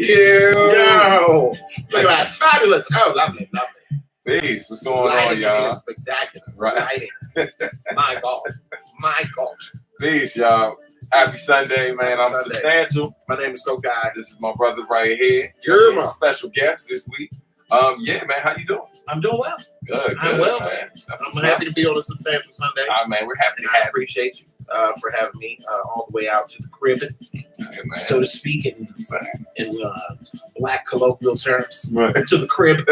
Yo, look at that, fabulous. Oh, lovely. Peace. What's going on, y'all? Spectacular. Right. My God. Peace, y'all. Happy Sunday, man. I'm Sunday. Substantial. My name is Kokayi. This is my brother right here. You're my special guest this week. Yeah, man. How you doing? I'm doing well. Good. I'm well, man. That's I'm happy to be on a Substantial Sunday. Man, we're happy to I have you. appreciate you for having me all the way out to the crib, Man. so to speak, in black colloquial terms. Right. To the crib.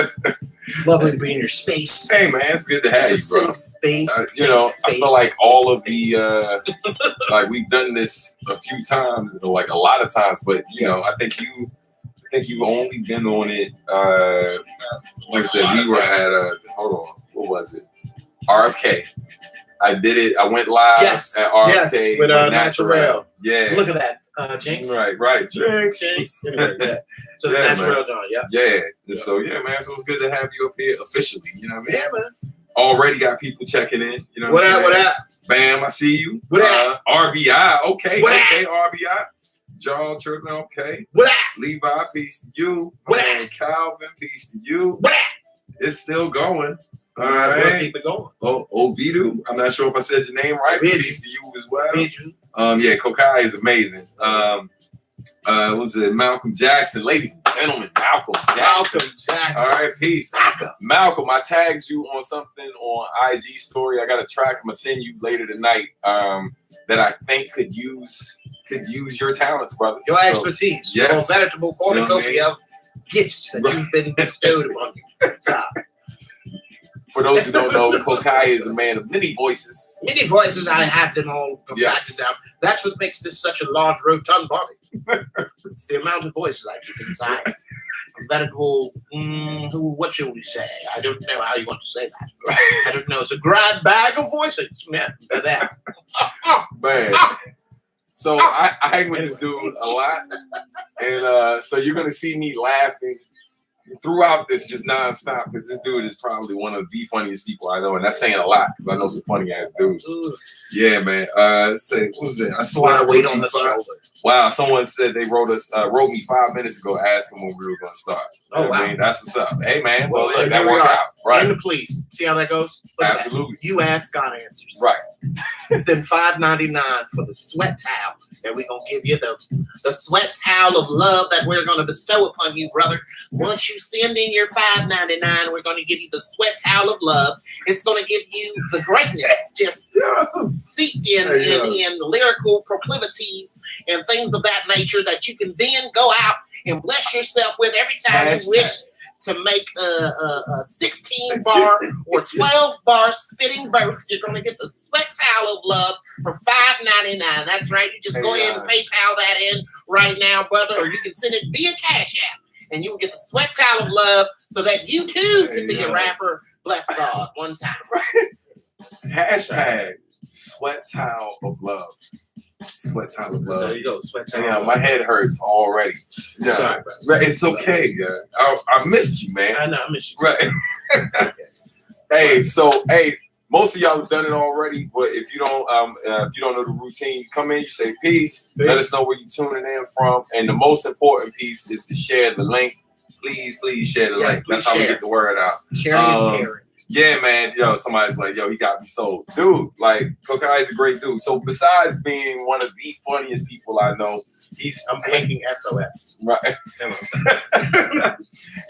Lovely to be in your space. Hey, man. It's good to have It's you, a bro. safe space. I feel like all of the like we've done this a few times, like a lot of times, but you know, I think you've only been on it. Like I said, we were at hold on, what was it? RFK. I did it. I went live at RFK with Natural. Yeah. Look at that, Jinx. Right. Jinx. Anyway, yeah. So the Natural John, Yeah. So yeah, man. So it's good to have you up here officially. You know what I mean? Yeah, man. Already got people checking in. You know what up? Bam, I see you. What up? RBI. Okay. What okay. RBI. John tripping. Okay. What up? Levi, peace to you. What man, Calvin, peace to you. What up? It's still going. All right. right. Keep it going. Ovidu. I'm not sure if I said your name right. Peace to you as well. Yeah, Kokayi is amazing. What was it? Malcolm Jackson. Ladies and gentlemen, Malcolm Jackson. All right, peace. Malcolm, I tagged you on something on IG story. I got a track I'm gonna send you later tonight that I think could use your talents, brother. Your expertise. Yes. Your veritable cornucopia of gifts that you've been bestowed upon you. For those who don't know, Kokayi is a man of many voices. Many voices, I have them all compacted down. That's what makes this such a large, rotund body. It's the amount of voices I keep inside. A veritable, what should we say? I don't know how you want to say that. I don't know. It's a grand bag of voices. Man, that. Man. So I hang with this dude a lot. And so you're going to see me laughing throughout this just nonstop because this dude is probably one of the funniest people I know, and that's saying a lot because I know some funny ass dudes. Yeah, man. Let's say, what was it? I saw weight on the shoulder. Wow, someone said they wrote me 5 minutes ago asking when we were going to start. Oh, wow. I mean, that's what's up. Hey, man. Well, look, that worked out. Right. And the police. See how that goes? Absolutely. You ask, God answers. Right. Send $5.99 for the sweat towel, and we're going to give you the sweat towel of love that we're going to bestow upon you, brother. Once you send in your $5.99, we're going to give you the sweat towel of love. It's going to give you the greatness just seeped in lyrical proclivities and things of that nature that you can then go out and bless yourself with every time you wish to make a 16-bar or 12-bar spitting verse. You're going to get the sweat towel of love for $5.99. That's right. You just go ahead and PayPal that in right now, brother, or you can send it via Cash App, and you will get the sweat towel of love so that you, too, can be a rapper. Bless God. One time. Hashtag sweat towel of love. Sweat towel of love. There you go. Sweat towel. Yeah, my head hurts already. Yeah. Sorry, right. It's okay. Yeah. I missed you, man. I know. I missed you. Right. Hey, most of y'all have done it already, but if you don't know the routine, you come in, you say peace. Let us know where you're tuning in from, and the most important piece is to share the link. Please share the link. That's how we get the word out. Sharing is caring. Yeah, man. Yo, somebody's like, yo, he got me sold. Dude, like, Kokayi is a great dude. So besides being one of the funniest people I know, I'm blinking SOS. Right.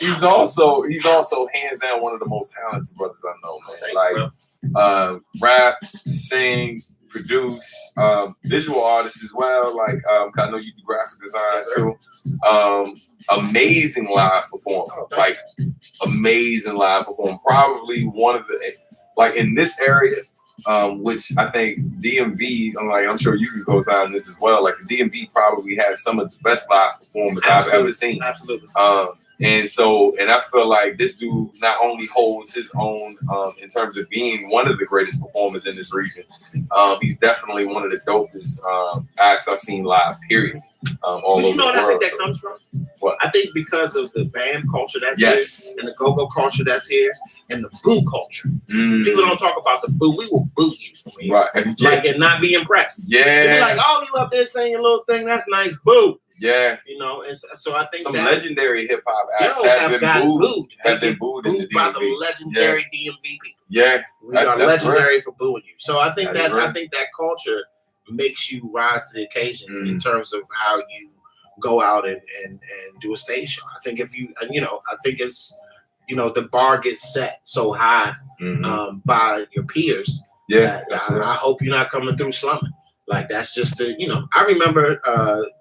he's also hands down one of the most talented brothers I know, man. Rap, sing, produce, visual artist as well. Like, I know you do graphic design too. Amazing live performer. Like, amazing live performer. Probably one of the, like, in this area, which I think DMV, I'm sure you can go sign this as well. Like, the DMV probably has some of the best live performers I've ever seen. Absolutely. And I feel like this dude not only holds his own in terms of being one of the greatest performers in this region, he's definitely one of the dopest acts I've seen live, period. All over the world. I think that comes from? What? I think because of the band culture that's here, and the go-go culture that's here, and the boo culture. People don't talk about the boo. We will boo you from here. Right. Like, and not be impressed. Yeah. They'll be like, oh, you up there saying your little thing, that's nice. Boo. Yeah. You know, and so I think some that legendary hip hop acts have been booed. Have been booed in the DMV. By the legendary DMV people. Yeah, we are legendary for booing you. So I think that culture makes you rise to the occasion in terms of how you go out and do a stage show. I think if you, I think it's, the bar gets set so high by your peers. Yeah, I hope you're not coming through slumming. Like that's just the, I remember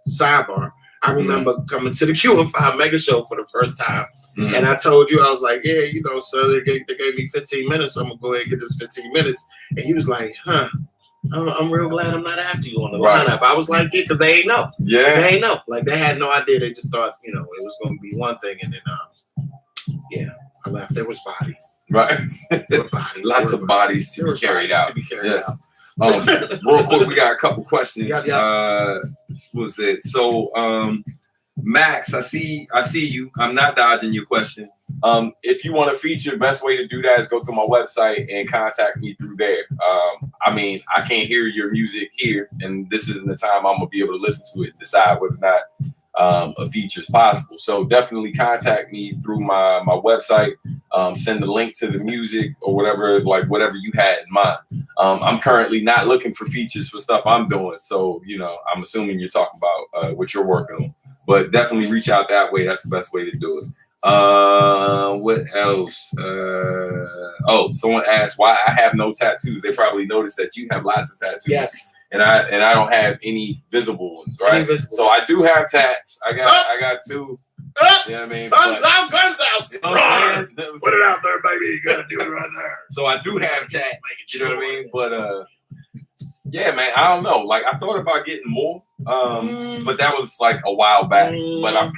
sidebar. I remember coming to the Q&5 Mega Show for the first time, and I told you, I was like, yeah, so they gave me 15 minutes. So I'm gonna go ahead and get this 15 minutes. And he was like, I'm real glad I'm not after you on the lineup. I was like, yeah, because they ain't know. Yeah, they ain't know. Like they had no idea. They just thought, it was gonna be one thing, and then I left. There was bodies. Right. Lots of bodies to be carried out. Yes. Real quick, we got a couple questions. What was it? So, Max, I see you. I'm not dodging your question. If you want to feature, best way to do that is go through my website and contact me through there. I mean, I can't hear your music here, and this isn't the time I'm gonna be able to listen to it and decide whether or not a feature is possible. So definitely contact me through my website. Send the link to the music or whatever you had in mind. I'm currently not looking for features for stuff I'm doing. So, I'm assuming you're talking about what you're working on. But definitely reach out that way. That's the best way to do it. What else? Someone asked why I have no tattoos. They probably noticed that you have lots of tattoos. Yes. And I don't have any visible ones, right? So I do have tats. I got two. You know what I mean? Guns out, guns out. You know what I'm saying? Put it out there, baby. You gotta do it right there. So I do have tats. You know what I mean? But yeah, man, I don't know. Like I thought about getting more, but that was like a while back. But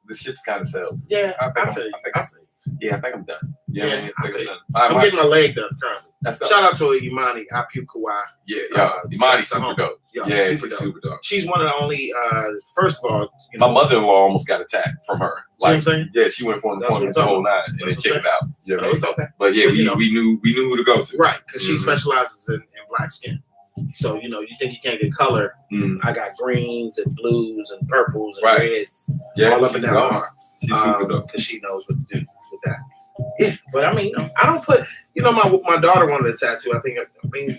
the ship's kind of sailed. Yeah, I think I'm done. Yeah, I'm getting my leg done currently. That's Shout out to Imani Kokayi. Yeah, Imani's super dope. Yeah, she's super dope. She's one of the only. First of all, my mother-in-law almost got attacked from her. Like, I'm saying? Yeah, she went for an appointment the whole night and then checked out. Yeah, it's okay. But yeah, we knew who to go to. Right, because she specializes in black skin. So you think you can't get color. I got greens and blues and purples and reds. Yeah, all up and down my arm. She's super dope because she knows what to do with that. Yeah, but I mean, I don't put. My daughter wanted a tattoo. I mean,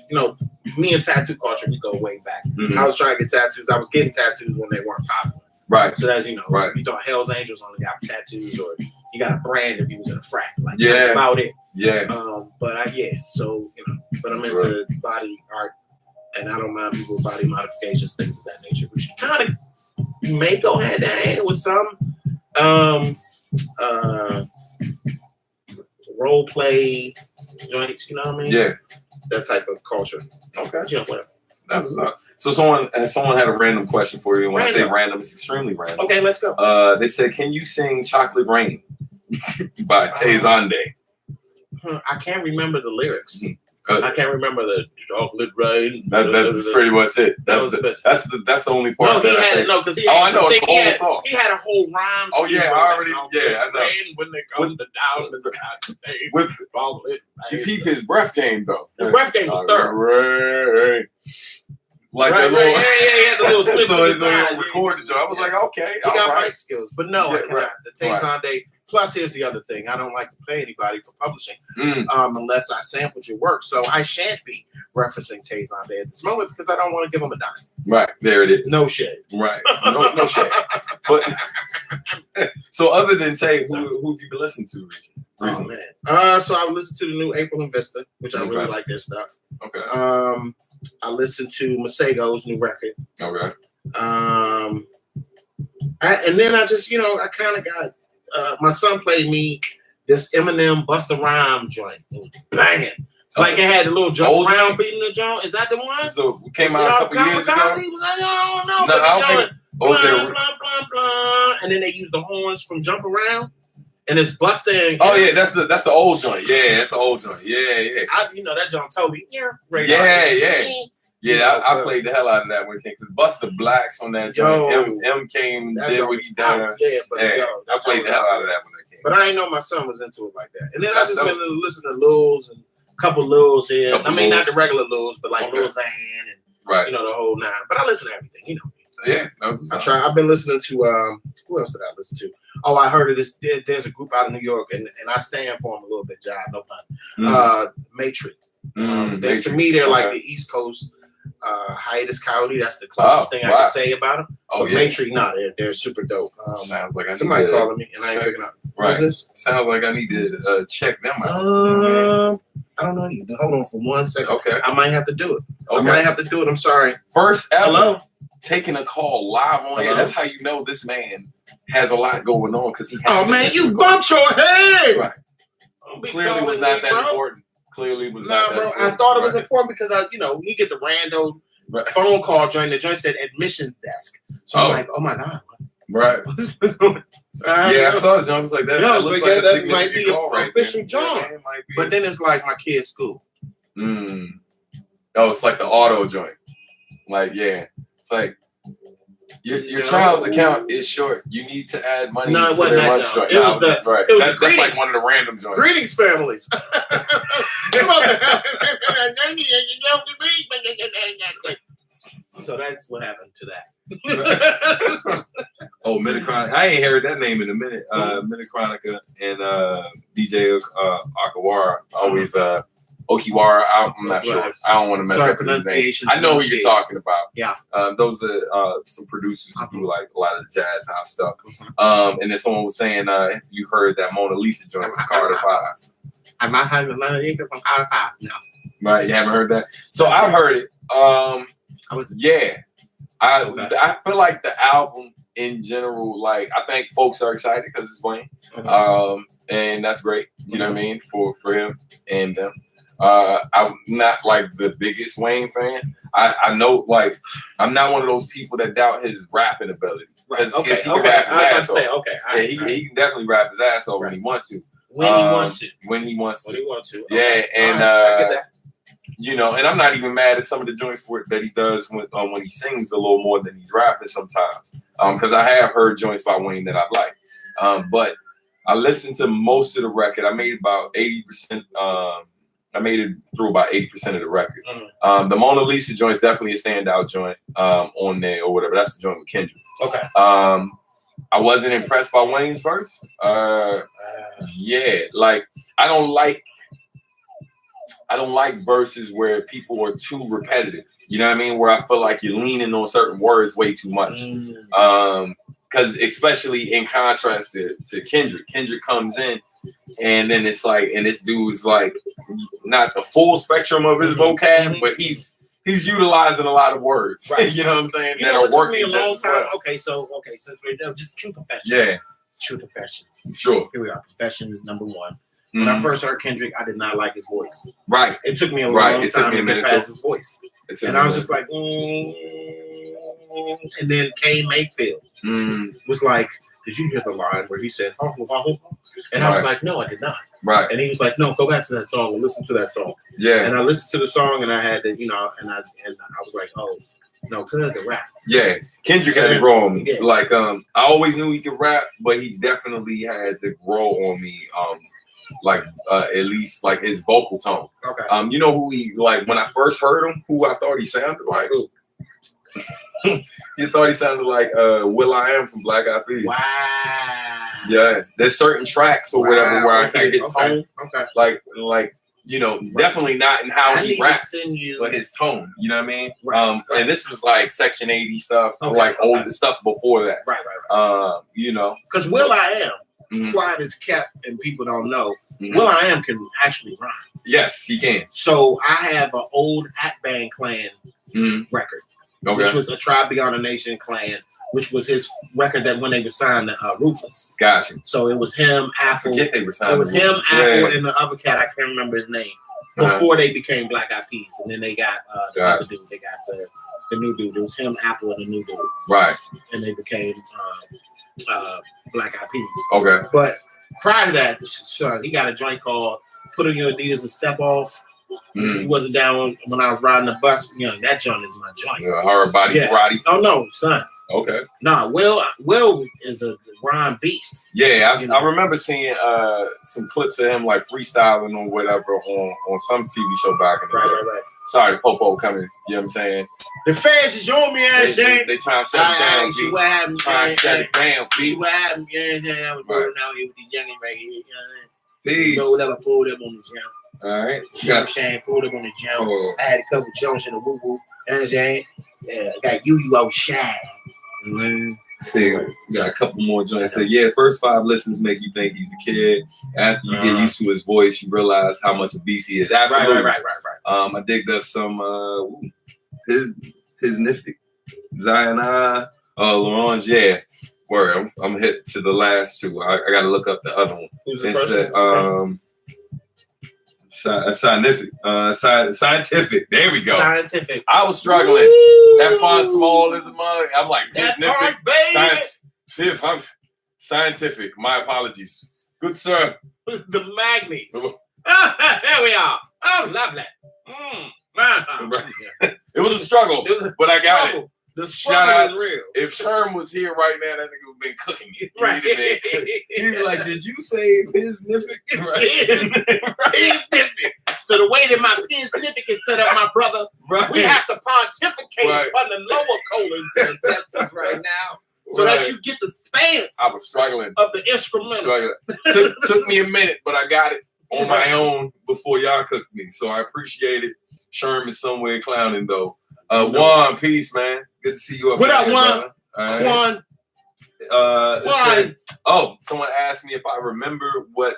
me and tattoo culture, we go way back. I was trying to get tattoos. I was getting tattoos when they weren't popular. Right. So that's right. You thought Hell's Angels only got tattoos, or you got a brand if you was in a frat. Like that's about it. Yeah. But So but I'm into body art. And I don't mind people with body modifications, things of that nature, which kind of may go hand in hand with some role play joints, you know what I mean? Yeah. That type of culture. Okay. Whatever. That's what's up. So someone had a random question for you. When I say random, it's extremely random. Okay, let's go. They said, can you sing Chocolate Rain by Tay Zonday? I can't remember the lyrics. I can't remember the chocolate rain. That's pretty much it. That's the only part. No, because he had he had a whole rhyme. Oh yeah, I know. When they come down with you peep his breath game though. His breath game was third. Like that little, he had the little slip. So he recorded the job. I was like, okay, he got mic skills, but no, I cannot. The Tay Zonday. Plus, here's the other thing. I don't like to pay anybody for publishing unless I sampled your work. So I shan't be referencing Tay Zonday at this moment because I don't want to give him a dime. Right. There it is. No shade. Right. No shade. But so other than Tay, who have you been listening to recently? Oh, man. So I listened to the new April and Vista, which I really like their stuff. Okay. I listened to Masego's new record. Okay. And then I just, I kind of got... my son played me this Eminem Busta Rhyme joint. It was banging. Like it had a little jump around beating the joint. Is that the one? So it came out a couple years ago? I don't know. And then they used the horns from Jump Around. And it's Busta. Oh yeah, that's the old joint. Yeah, that's the old joint. Yeah. That joint Toby. Yeah, I played the hell out of that one because Busta Blacks on that joint. M came, did what he done. I played the hell out of that when that came. But I didn't know my son was into it like that. And then I just been listening to Lils and a couple Lils here. Not the regular Lils, but like Lil Xan and the whole nine. But I listen to everything, Yeah, I've been listening to who else did I listen to? Oh, I heard of this. There's a group out of New York, and I stand for them a little bit, John. No pun. Matrix. To me, they're like the East Coast hiatus coyote. That's the closest thing I can say about them. But Matrix, they're super dope. Sounds like somebody calling me, and I ain't picking up. Right. What's this? Sounds like I need to check them out. I don't know. Hold on for 1 second. Okay. I might have to do it. Okay. I'm sorry. First ever. Hello. Taking a call live on air. That's how you know this man has a lot going on because he has. Oh man, you bumped your head. Right. Clearly was not that important. Clearly was not that important. I thought it was important because when you get the rando phone call joint, the joint said admission desk. So I'm like, oh my God. Right. I saw it. John was like that. That looks like that might be an official job. But then it's like my kid's school. Oh, it's like the auto joint. Like, yeah. It's like your child's account is short. You need to add money to their lunch joint. It was that's like one of the random joints. Greetings, families. So that's what happened to that. Oh, Midachronica. I ain't heard that name in a minute. Midachronica and DJ Akawara always Okiwara. I'm not sure. I don't want to mess up his name. I know what you're talking about. Yeah. Those are some producers who do like a lot of the jazz house stuff. And then someone was saying, you heard that Mona Lisa joint from Carter 5. I might have Mona Lisa from Carter 5. No. Right. You haven't heard that? So I've heard it. Yeah. I feel like the album in general, like I think folks are excited because it's Wayne. And that's great. You know what I mean? For him and them. I'm not like the biggest Wayne fan. I know, like, I'm not one of those people that doubt his rapping ability. Because he can rap his ass off. He can definitely rap his ass off when he wants to. When he wants to. Yeah, and I get that. And I'm not even mad at some of the joints that he does when he sings a little more than he's rapping sometimes. Because I have heard joints by Wayne that I like. But I listened to most of the record. I made about 80%. I made it through about 80% of the record. The Mona Lisa joint is definitely a standout joint on there or whatever. That's the joint with Kendrick. Okay. I wasn't impressed by Wayne's verse. Like I don't like verses where people are too repetitive. You know what I mean? Where I feel like you're leaning on certain words way too much. Because especially in contrast to Kendrick. Kendrick comes in and then it's like, and this dude's like not the full spectrum of his vocab, but he's utilizing a lot of words. Right. You know what I'm saying? That are working a long time. Well. Okay, since we're done, just true confessions. Yeah. True confessions. Sure. Here we are. Confession number 1. When I first heard Kendrick, I did not like his voice. Right. It took me a long time to get past his voice. And I was just like, and then Kane Mayfield was like, did you hear the line where he said, and I was like, no, I did not. Right. And he was like, no, go back to that song and listen to that song. Yeah. And I listened to the song and I had to, and I was like, oh, no, good to rap. Yeah. Kendrick had to grow on me. Yeah. Like, I always knew he could rap, but he definitely had to grow on me. At least like his vocal tone. Okay. You know who he like when I first heard him, who I thought he sounded like? You thought he sounded like will.i.am from Black Eyed Peas. Wow. Yeah. There's certain tracks or whatever where I hear his tone. Okay. Like definitely not in how he raps, but his tone. You know what I mean? Right. And this was like Section 80 stuff, old stuff before that. Right. Because will.i.am, quiet as kept, and people don't know. will.i.am can actually rhyme. Yes, he can. So I have an old At Bang Clan record, which was a Tribe Beyond a Nation Clan, which was his record that when they were signed to Ruthless. Gotcha. So it was him, Apple. I forget they were signed. It was him, Apple, and the other cat. I can't remember his name. Before they became Black Eyed Peas, and then they got the other dude. They got the new dude. It was him, Apple, and the new dude. Right. And they became Black Eyed Peas. Okay. But prior to that, son, he got a joint called "Put on Your Adidas and Step Off." He wasn't down when I was riding the bus. That joint is my joint. Hard body karate. Oh no, son. Okay. Nah, Will is a rhyme beast. Yeah, I remember seeing some clips of him like freestyling or whatever on some TV show back in the day. Right. Sorry, Popo coming. You know what I'm saying? The fans is on me, ass James. They trying to shut it down. See what happened. Trying to shut it down. See what happened. Yeah. I was rolling out here with the youngin right here. You know what I mean? Peace. Rolled up, pulled up on the jump. All right. Got Shane pulled up on the jump. Oh. I had a couple jumps in the woo woo. You know what I'm saying? Yeah, I got you outside. Mm-hmm. See, we got a couple more joints. So yeah, first 5 listens make you think he's a kid. After you get used to his voice, you realize how much a beast he is. Absolutely. Right. I digged up some his Nifty. Zion Laurent, yeah. Word. I'm hit to the last 2. I gotta look up the other one. Who's the first one? Scientific. There we go. Scientific. I was struggling. Woo! That font small as a mother. I'm like, Scientific. My apologies. Good sir. The Magnies. There we are. Oh, lovely. It was a struggle, but I got it. The struggle is real. If Sherm was here right now, that nigga would have been cooking it. Right. He was like, did you say Pisnific? Right. Pisnific. So the way that my Pisnific is set up, my brother, we have to pontificate on the lower colons and intestines right now. So that you get the stance. I was struggling. Of the instrumental. Took me a minute, but I got it on my own before y'all cooked me. So I appreciate it. Sherm is somewhere clowning though. Juan, peace, man. Good to see you up. What up, Juan? Juan. Someone asked me if I remember what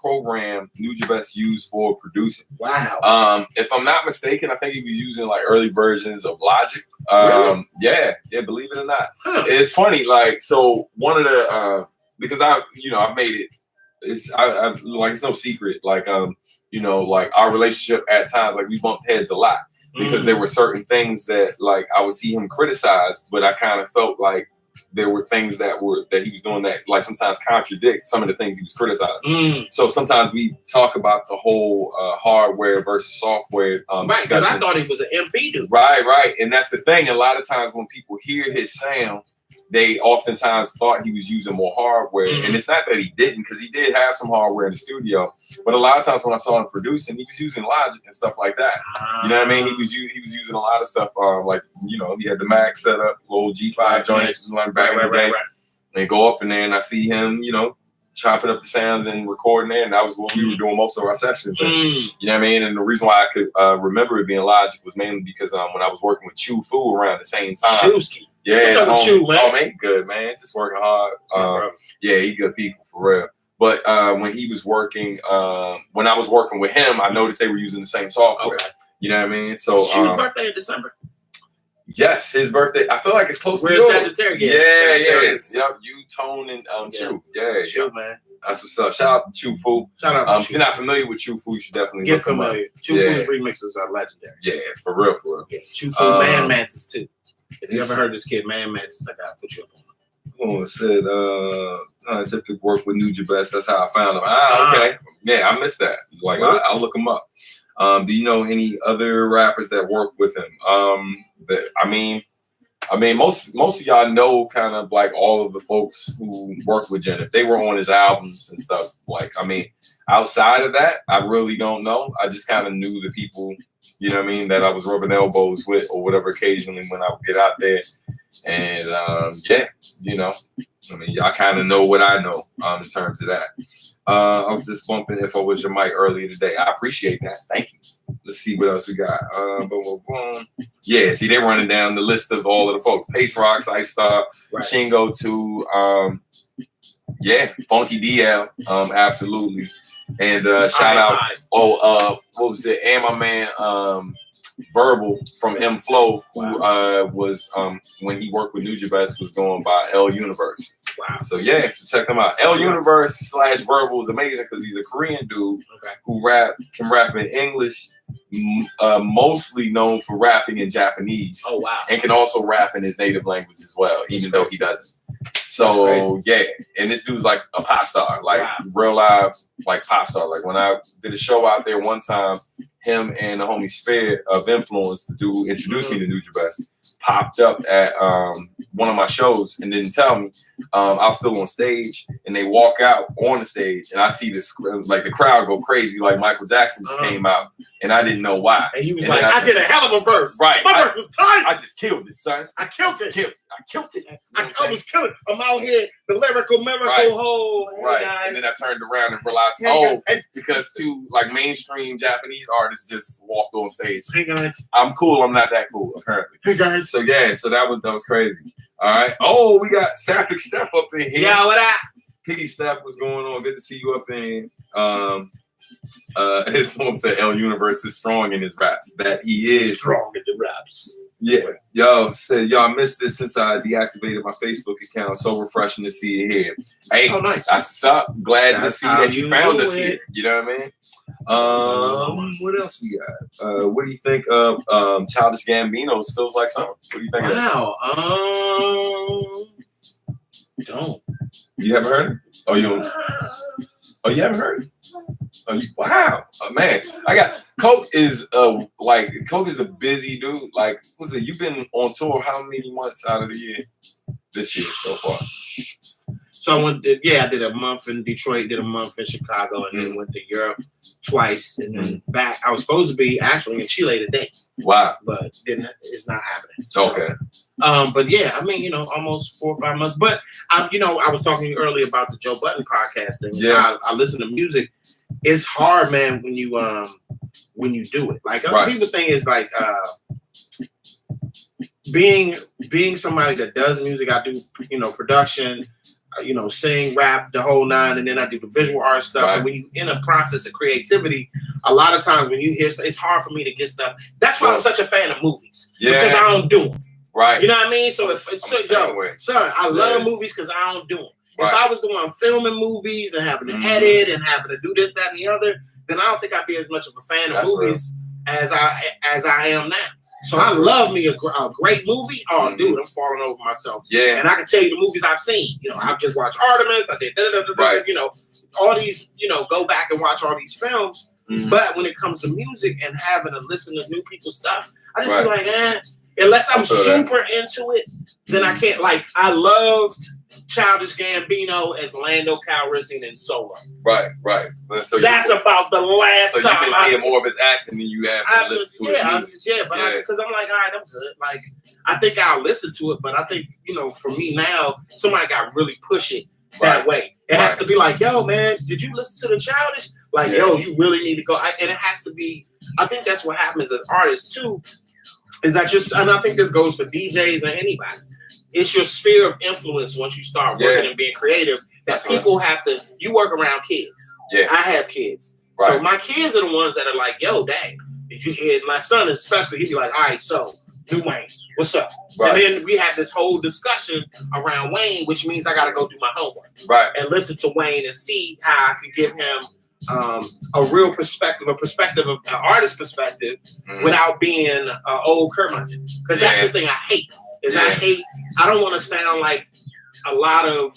program Nujabes used for producing. Wow. If I'm not mistaken, I think he was using like early versions of Logic. Really? Yeah, believe it or not. It's funny, like, so one of the because I made it. It's it's no secret. Like like our relationship at times, like we bumped heads a lot. Because there were certain things that like I would see him criticize, but I kind of felt like there were things that he was doing that like sometimes contradict some of the things he was criticizing. So sometimes we talk about the whole hardware versus software right, because I thought he was an MP dude. Right. And that's the thing. A lot of times when people hear his sound, they oftentimes thought he was using more hardware. And it's not that he didn't, because he did have some hardware in the studio. But a lot of times when I saw him producing, he was using Logic and stuff like that. You know what I mean? He was using a lot of stuff. Like, he had the Mac set up, little G5 joints, like back in the day. And go up in there and I see him, chopping up the sounds and recording there. And that was what we were doing most of our sessions. And, you know what I mean? And the reason why I could remember it being Logic was mainly because when I was working with Chu Fu around the same time. Chewski. Yeah, what's up with you, man? Oh, man, he good, man. Just working hard. Yeah, he good people for real. But when he was working, when I was working with him, I noticed they were using the same software. Okay. You know what I mean? So Chu's birthday in December. Yes, his birthday. I feel like it's close to yours. We're Sagittarius. Yeah. Yep, you, Tone, and Chu. Yeah, Chu, man. That's what's up. Shout out to Chu Fu. Shout out to If you're not familiar with Chu Fu, you should definitely get familiar. Chu Fu's remixes are legendary. Yeah, for real. Yeah. Chu Fu, Man Mantis too. If you ever heard this kid, Man Mantis, I gotta put you up on. It said scientific work with Nujabes. That's how I found him. Okay. Yeah, I missed that. Like I'll look him up. Do you know any other rappers that work with him? Most of y'all know kind of like all of the folks who work with Jen. If they were on his albums and stuff, outside of that, I really don't know. I just kind of knew the people, that I was rubbing elbows with or whatever occasionally when I would get out there. And y'all kind of know what I know in terms of that. I was just bumping If I Was Your Mic earlier today. I appreciate that. Thank you. Let's see what else we got. Yeah, see, they're running down the list of all of the folks. Pace Rocks, Ice Star, Shingo 2, Funky DL, absolutely. And shout out, what was it? And my man, Verbal from M Flow, who was when he worked with Nujabes was going by L Universe. Wow. So check them out. L Universe / Verbal is amazing because he's a Korean dude who can rap in English, mostly known for rapping in Japanese. Oh wow. And can also rap in his native language as well, even though he doesn't. So and this dude's like a pop star, real live pop star. Like when I did a show out there one time, him and the homie Sphere of Influence, the dude introduced me to Nujabes, popped up at one of my shows and didn't tell me. I was still on stage, and they walk out on the stage, and I see this like the crowd go crazy, like Michael Jackson just came out, and I didn't know why. And he was like, I did a hell of a verse. Right. My verse was tight. I just killed it, son. I killed it. I killed it. I was killing it. I'm out here, the lyrical miracle hole. Right. Guys. And then I turned around and realized, because two like mainstream Japanese artists just walked on stage. Hey guys. I'm cool. I'm not that cool, apparently. Hey guys. So that was crazy. All right. Oh, we got Sapphic Steph up in here. Yeah, what up? Piggy Steph, what's going on? Good to see you up in. His phone said El Universe is strong in his raps. That he is strong in the raps. Yeah. Yo, said y'all missed this since I deactivated my Facebook account. So refreshing to see you here. Hey, nice. That's what's up. Glad to see that you found us here. It. You know what I mean? What else we got? What do you think of Childish Gambino's Feels Like Summer? What do you think of that? Don't. You haven't heard it? Oh, you haven't heard it? Wow. Oh, man. Coke is a busy dude. Like, listen, you've been on tour how many months out of the year this year so far? So I did a month in Detroit, did a month in Chicago, and then went to Europe twice, and then back. I was supposed to be actually in Chile today. Wow. But it's not happening. Okay. But yeah, I mean, almost 4 or 5 months. But I was talking to you earlier about the Joe Budden podcast thing. Yeah. I listen to music. It's hard, man, when you do it. Like other people think is like being somebody that does music. I do production. Sing, rap, the whole nine, and then I do the visual art stuff. Right. And when you're in a process of creativity, a lot of times when you hear, it's hard for me to get stuff. That's why I'm such a fan of movies. Yeah. Because I don't do them. Right. You know what I mean? So son, I love movies because I don't do them. Right. If I was the one filming movies and having to edit and having to do this, that, and the other, then I don't think I'd be as much of a fan of movies as I am now. So I love me a great movie. Oh, dude, I'm falling over myself. Yeah. And I can tell you the movies I've seen. I've just watched Artemis. I did all these, go back and watch all these films. Mm-hmm. But when it comes to music and having to listen to new people's stuff, I just feel like, unless I'm super into it, then I can't. Like, I loved Childish Gambino as Lando Calrissian in Solo. Right. So that's about the last time. So you've been seeing more of his acting than you have listened to his music. Because I'm like, all right, I'm good. Like, I think I'll listen to it, but I think, for me now, somebody got really push it that way. It has to be like, yo, man, did you listen to the Childish? Like, yo, you really need to go. And it has to be, I think that's what happens as artists too, is that and I think this goes for DJs and anybody. It's your sphere of influence once you start working and being creative that people have to. You work around kids. Yeah, I have kids, so my kids are the ones that are like, "Yo, dang, did you hear it?" My son, especially, he'd be like, "All right, so new Wayne, what's up?" And then we have this whole discussion around Wayne, which means I got to go do my homework, and listen to Wayne and see how I could give him a real perspective, of an artist perspective, without being an old curmudgeon. Because that's the thing I hate. I don't want to sound like a lot of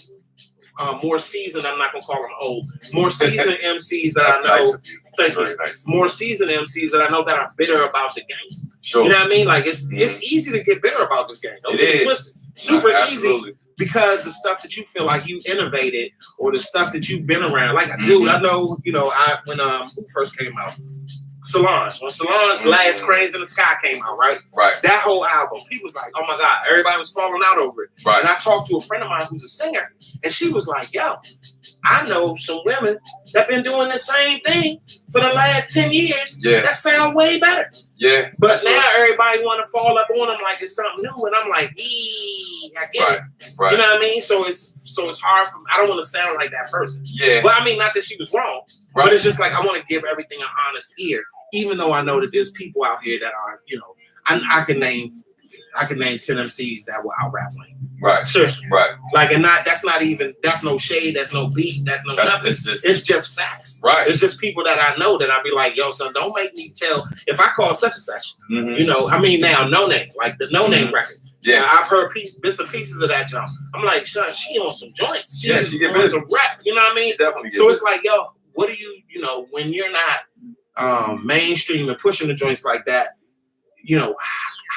more seasoned, I'm not going to call them old, more seasoned MCs that I know. Nice of you. Thank you. Nice. More seasoned MCs that I know that are bitter about the game. Sure. You know what I mean? Like, it's easy to get bitter about this game. Don't get it twisted. Super easy, because the stuff that you feel like you innovated, or the stuff that you've been around. Like, dude, I know, when who first came out? Solange. When Solange Last Cranes in the Sky came out, right? That whole album, people was like, oh my God, everybody was falling out over it. Right. And I talked to a friend of mine who's a singer, and she was like, yo, I know some women that been doing the same thing for the last 10 years. Yeah. That sound way better. Yeah. But now everybody want to fall up on them like it's something new, and I'm like, I get it. Right. You know what I mean? So it's hard for me. I don't want to sound like that person. Yeah. But I mean, not that she was wrong, but it's just like I want to give everything an honest ear, even though I know that there's people out here that are, I can name 10 MCs that will out rap Wayne. Right. Seriously. Right. Like, and that's no shade, that's no beef, that's nothing. It's just facts. Right. It's just people that I know that I'll be like, yo, son, don't make me tell if I call such and such. Now No Name, like the No Name record. Yeah, I've heard bits and pieces of that jump. I'm like, son, she on some joints. She on some rap. You know what I mean? Definitely. So it's like, yo, what do you, when you're not mainstream and pushing the joints like that,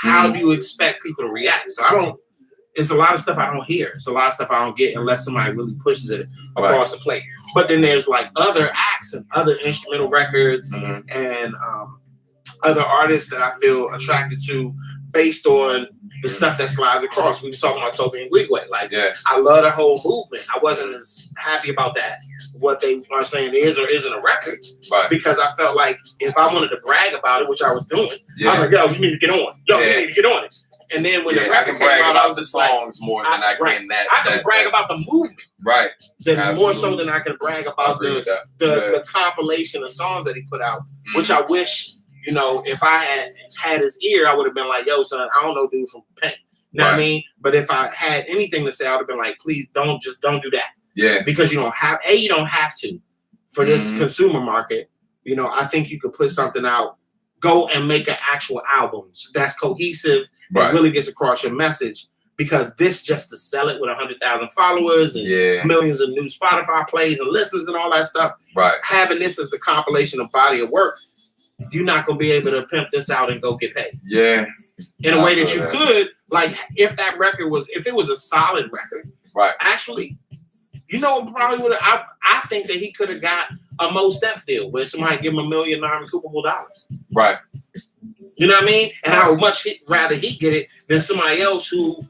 how do you expect people to react? So it's a lot of stuff I don't hear. It's a lot of stuff I don't get unless somebody really pushes it across the plate. But then there's like other acts and other instrumental records and other artists that I feel attracted to based on the stuff that slides across. We were talking about Toby and Wigway. Like, I love the whole movement. I wasn't as happy about that, what they are saying is or isn't a record, because I felt like if I wanted to brag about it, which I was doing, I was like, yo, you need to get on. Yo, you need to get on it. And then when the record came out, I was the just songs like, more than I can that. I can brag about the movement, than more so than I can brag about the compilation of songs that he put out, which I wish, you know, if I had his ear, I would have been like, yo, son, I don't know dude from Paint. You know what I mean? But if I had anything to say, I would have been like, please don't do that. Yeah. Because you don't have to for this consumer market. You know, I think you could put something out, go and make an actual album that's cohesive. It really gets across your message, because this just to sell it with 100,000 followers and millions of new Spotify plays and listens and all that stuff. Having this as a compilation of body of work, you're not gonna be able to pimp this out and go get paid. In a way that you could, like if it was a solid record. Actually, you know, probably would have. I think that he could have got a Mos Def deal where somebody give him $1 million non-recoupable dollars. You know what I mean? And I would much rather he get it than somebody else who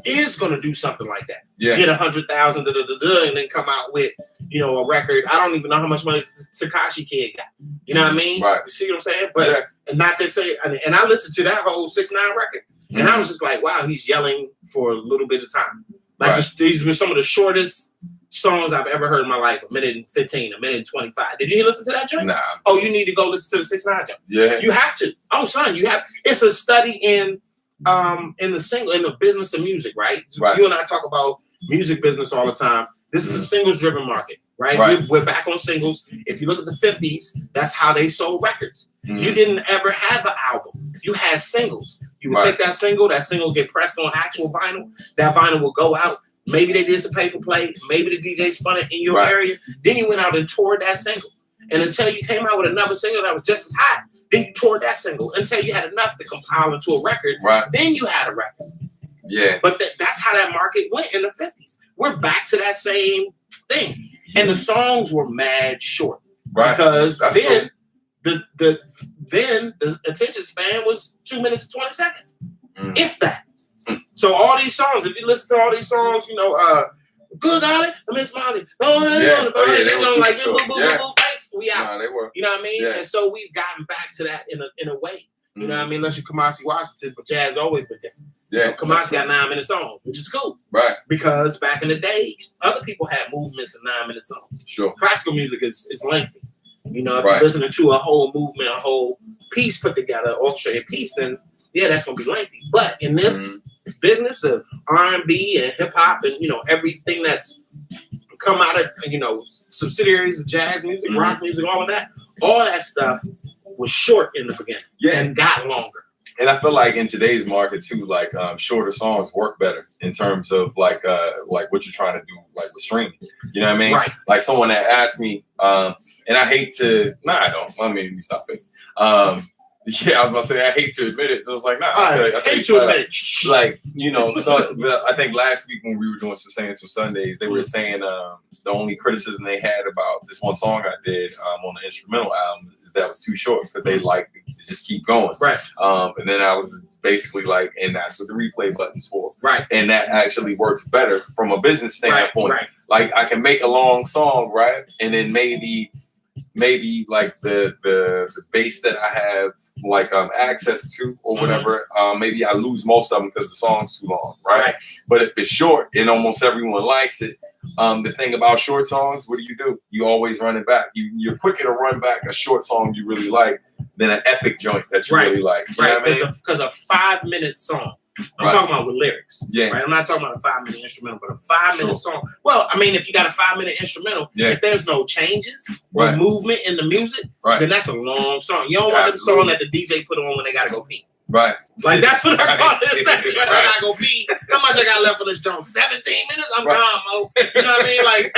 is going to do something like that. Get 100,000 and then come out with, you know, a record. I don't even know how much money Tekashi Kid got. You know what I mean? You see what I'm saying? But and not to say, and I listened to that whole 6ix9ine record, and I was just like, wow, he's yelling for a little bit of time. Like these were some of the shortest songs I've ever heard in my life. 1:15, 1:25. Did you listen to that joint? Nah. Oh, you need to go listen to the 6ix9ine joint. You have to. Oh, son, you have. It's a study in the business of music, right? You and I talk about music business all the time. This is a singles-driven market, right? We're back on singles. If you look at the 50s, that's how they sold records. You didn't ever have an album. You had singles. You would take that single get pressed on actual vinyl. That vinyl will go out. Maybe they did some pay for play. Maybe the DJ spun it in your area. Then you went out and toured that single. And until you came out with another single that was just as hot, then you toured that single until you had enough to compile into a record. Then you had a record. But that's how that market went in the 50s. We're back to that same thing. And the songs were mad short. Because then the attention span was 2 minutes and 20 seconds. If that. So all these songs, if you listen to all these songs, you know, Good Golly, I Miss Molly. Thanks, we out. They were. You know what I mean? And so we've gotten back to that in a way. You know what I mean? Unless you're Kamasi Washington, but Jazz always been there. You know, Kamasi got 9-minute songs, which is cool. Because back in the day, other people had movements of 9-minute songs. Classical music is lengthy. You know, if you're listening to a whole movement, a whole piece put together, orchestrated piece, then that's gonna be lengthy. But in this business of R&B and hip hop and, you know, everything that's come out of, you know, subsidiaries of jazz music, rock music, all that stuff was short in the beginning and got longer. And I feel like in today's market too, like shorter songs work better in terms of like what you're trying to do, like with streaming. You know what I mean? Like someone that asked me, and I hate to, I don't. Let me stop it. I was about to say I hate to admit it. It was like, I'll tell you, admit it. Like, you know, so I think last week when we were doing some Saints for Sundays, they were saying the only criticism they had about this one song I did on the instrumental album is that it was too short because they like to just keep going. And then I was basically like, and that's what the replay button's for. And that actually works better from a business standpoint. Like I can make a long song, and then maybe like the bass that I have like access to or whatever, maybe I lose most of them because the song's too long, But if it's short and almost everyone likes it, the thing about short songs, what do? You always run it back. You're quicker to run back a short song you really like than an epic joint that you really like. You know what I mean? Because a 5-minute song. I'm talking about with lyrics. I'm not talking about a 5-minute instrumental, but a 5-minute song. Well, I mean, if you got a 5-minute instrumental, if there's no changes or movement in the music, then that's a long song. You don't want the song that the DJ put on when they gotta go pee. Like that's what I call this. I gotta go pee. How much I got left for this joint? 17 minutes? I'm gone, Mo. You know what I mean? Like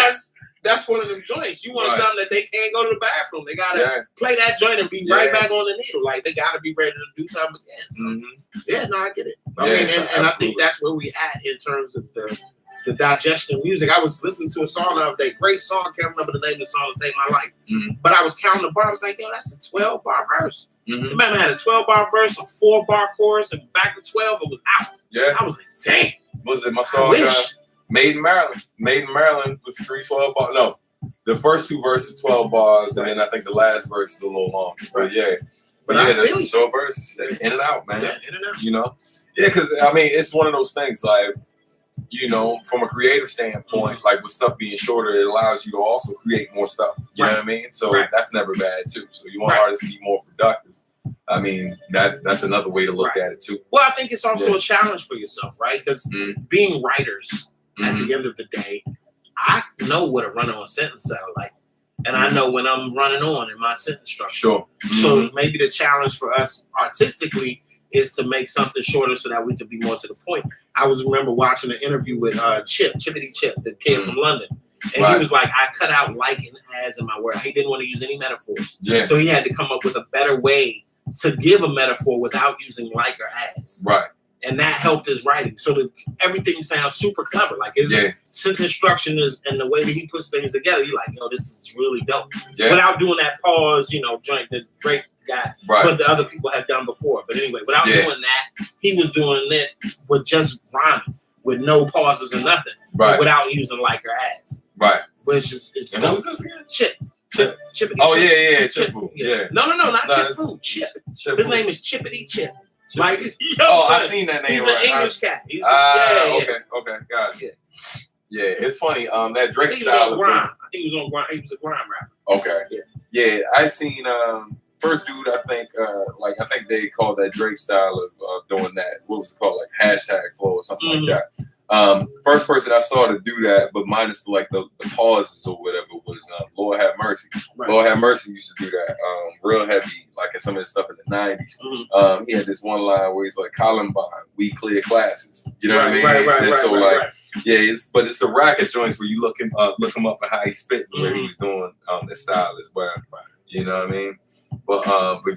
that's one of them joints. You want something that they can't go to the bathroom. They gotta play that joint and be right back on the needle. Like they gotta be ready to do something again. So, yeah, no, I get it. I mean, and I think that's where we at in terms of the digestion of music. I was listening to a song the other day, great song. I can't remember the name of the song to save my life. But I was counting the bar. I was like, yo, that's a 12-bar verse. The man had a 12-bar verse, a 4-bar chorus, and back to 12, it was out. Yeah. I was like, dang. Was it my song? Made in Maryland. Made in Maryland was 3 12 bars. No, the first 2 verses 12 bars, and then I think the last verse is a little long. But yeah. But the short verses, in and out, man. Yeah, in and out. You know? Yeah, because, I mean, it's one of those things, like, you know, from a creative standpoint, like with stuff being shorter, it allows you to also create more stuff. You know what I mean? So that's never bad, too. So you want artists to be more productive. I mean, that's another way to look at it, too. Well, I think it's also a challenge for yourself, right? Because being writers, at the end of the day, I know what a run-on sentence sounds like. And I know when I'm running on in my sentence structure. Sure. So maybe the challenge for us artistically is to make something shorter so that we can be more to the point. I remember watching an interview with Chippity Chip, the kid from London. And he was like, I cut out like and as in my word. He didn't want to use any metaphors. Yeah. So he had to come up with a better way to give a metaphor without using like or as. Right. And that helped his writing. So that everything sounds super clever. Like his sentence structure is, and the way that he puts things together, you're like, yo, this is really dope. Yeah. Without doing that pause, you know, joint that Drake got, but the other people had done before. But anyway, without doing that, he was doing it with just rhyming, with no pauses or nothing. Right. Without using like or as. Right. Which is, it's and what was this again? Chippity Oh, Chip. Chip. Yeah. No, not Chip Food. Chip. His name is Chippity Chip. Like, I've seen that name. He's an English cat. Okay, got it. Yeah, it's funny. That Drake style. I think he was on grime. He was a grime rapper. Okay. Yeah, I seen first dude. I think they called that Drake style of doing that. What was it called? Like hashtag flow or something like that. First person I saw to do that, but minus like the pauses or whatever, was Lord Have Mercy. Right. Lord Have Mercy used to do that real heavy, like in some of his stuff in the 90s. He had this one line where he's like, Columbine, we clear classes. You know what I mean? Right. Yeah, it's a rack of joints where you look him up and how he spit and where he was doing this style as well. Right. You know what I mean? But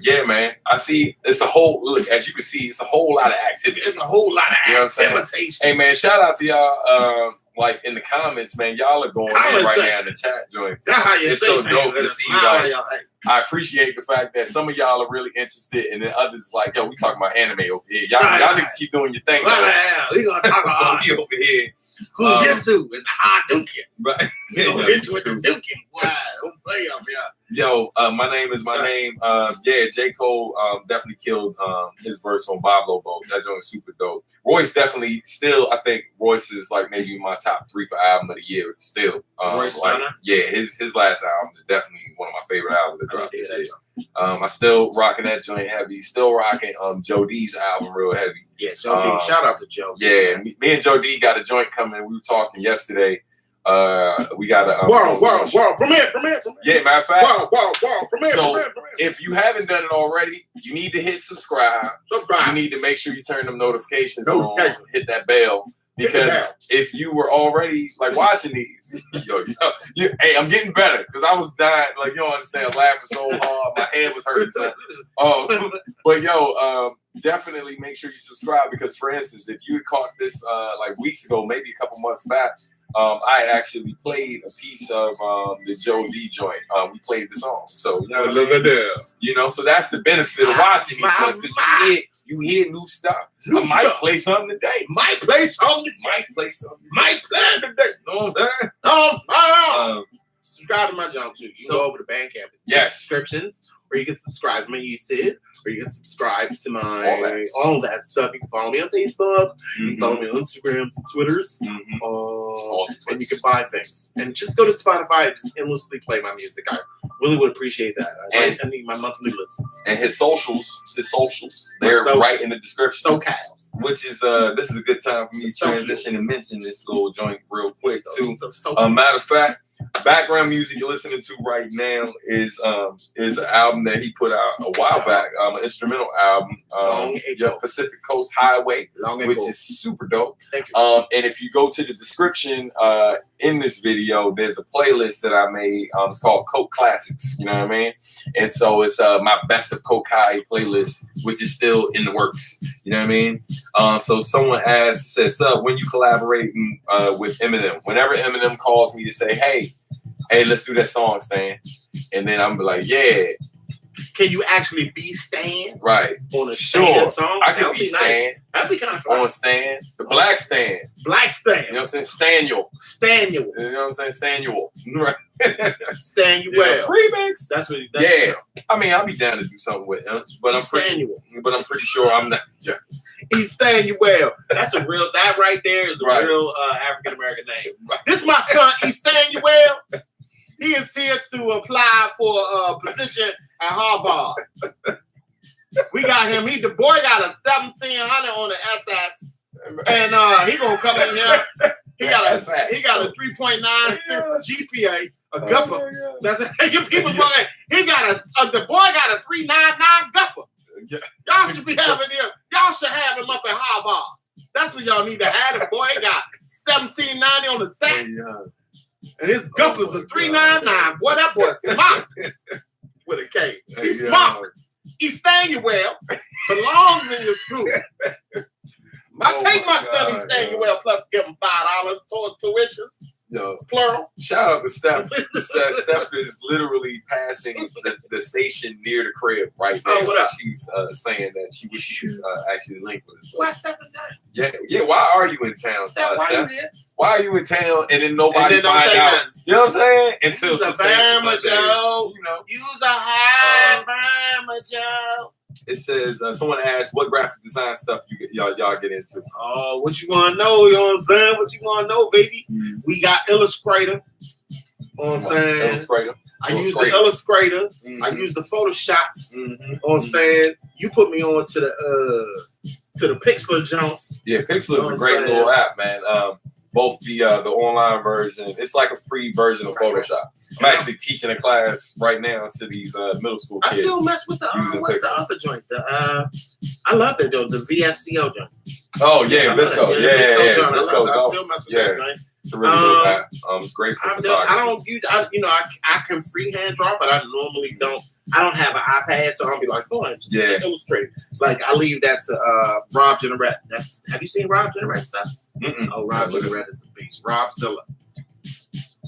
yeah, man, I see it's a whole look, as you can see, it's a whole lot of activity. It's a whole lot of activity. Hey man, shout out to y'all like in the comments, man. Y'all are going in right now in the chat joint. It's so dope to see like I appreciate the fact that some of y'all are really interested and then others like, yo, we talking about anime over here. Y'all niggas keep doing your thing. We gonna talk about over here. Jujitsu and the Hadouken. Right. We gonna hit you with the Duken. Wow, don't play up here. Yo, my name is my name. J. Cole definitely killed his verse on Bob Lobo. That joint was super dope. Royce definitely still, I think Royce is like maybe my top 3 for album of the year still. Royce his last album is definitely one of my favorite albums that dropped this year. I still rocking that joint heavy. Still rocking Joe D's album real heavy. Yeah, Joe D. Shout out to Joe. Yeah, me and Joe D got a joint coming. We were talking yesterday. We got a world premiere. Yeah, matter of fact, world premiere. So if you haven't done it already, you need to hit subscribe. You need to make sure you turn them notifications on. Hit that bell. Because if you were already like watching these, hey, I'm getting better because I was dying. Like, you don't understand, laughing so hard, my head was hurting. But definitely make sure you subscribe because, for instance, if you caught this like weeks ago, maybe a couple months back, I actually played a piece of the Joe D joint. We played the song, so so that's the benefit of watching these ones because you hear new stuff. I might play something today. Might play something today. Know what I'm saying? Subscribe to my channel too. You can go over to Bandcamp. Descriptions. Or you can subscribe to my YouTube, or you can subscribe to my all that stuff. You can follow me on Facebook, you can follow me on Instagram, Twitters, and you can buy things. And just go to Spotify and just endlessly play my music. I really would appreciate that. I need my monthly listens. And his socials, they're right in the description. SoCal. Which is this is a good time for me to transition and mention this little joint real quick too. Matter of fact, Background music you're listening to right now is an album that he put out a while back, an instrumental album, Pacific Coast Highway, which is super dope. Thank you. And if you go to the description in this video, there's a playlist that I made. It's called Coke Classics. You know what I mean? And so it's my best of Kokayi playlist, which is still in the works. You know what I mean? So someone says, "Sub, when you collaborating with Eminem? Whenever Eminem calls me to say, hey, let's do that song, Stan," and then I'm like, "Yeah." Can you actually be Stan? Right. On a Stan song? I can be Stan. Nice. That'd be kind of fun. On Stan. The Black Stan. Black Stan. You know what I'm saying? Stanuel. Stanuel. You know what I'm saying? Stanuel. Right. Stanuel. Yeah, remix. That's what. I mean, I'll be down to do something with him, but I'm pretty sure I'm not. He's Stanuel. That's a real. That right there is a real African American name. This is my son, Stanuel. He is here to apply for a position at Harvard. We got him. The boy got a 1700 on the SATs, and he gonna come in here. He got a 3.96 GPA, a gupper. That's it. People going. He got the boy got a 3.99 gupper. Y'all should be having him. Y'all should have him up at Harvard. That's what y'all need to have. The boy got 1790 on the stats. And his guppers are 3.99. Boy, that boy smart with a K. He's smart. He's staying well. Belongs in your school. I take my son, he's staying well, plus give him $5 towards tuition. Yo, plural. Shout out to Steph. Steph is literally passing the station near the crib right now. Oh, what up? She's saying that she wishes she was actually linked with us. Why Steph is that? Yeah. Why are you in town, Steph? Why are you in town and then nobody find out? Nothing. You know what I'm saying? Until You's a Bama Joe. You know, you's a high Bama Joe. It says someone asked what graphic design stuff y'all get into. Oh, what you want to know? You know what I'm saying? What you want to know, baby? We got Illustrator. You know what I'm saying? Illustrator. I use the Illustrator. I use the Photoshops. You know what I'm saying? You put me on to the Pixlr Jones. Yeah, Pixlr is a great little app, man. Both the online version, it's like a free version of Photoshop. I'm actually teaching a class right now to these middle school kids. I still mess with the what's the other joint? I love that though, the VSCO joint. Oh yeah, Visco. Yeah. Visco's I still mess with that joint. It's a really good app. It's great for photography. I can freehand draw, but I normally don't. I don't have an iPad, so I'll be like, just illustrate. Like I leave that to Rob Generette. Have you seen Rob Generette stuff? Mm-mm. Oh, Rob Generette is a beast. Rob Zilla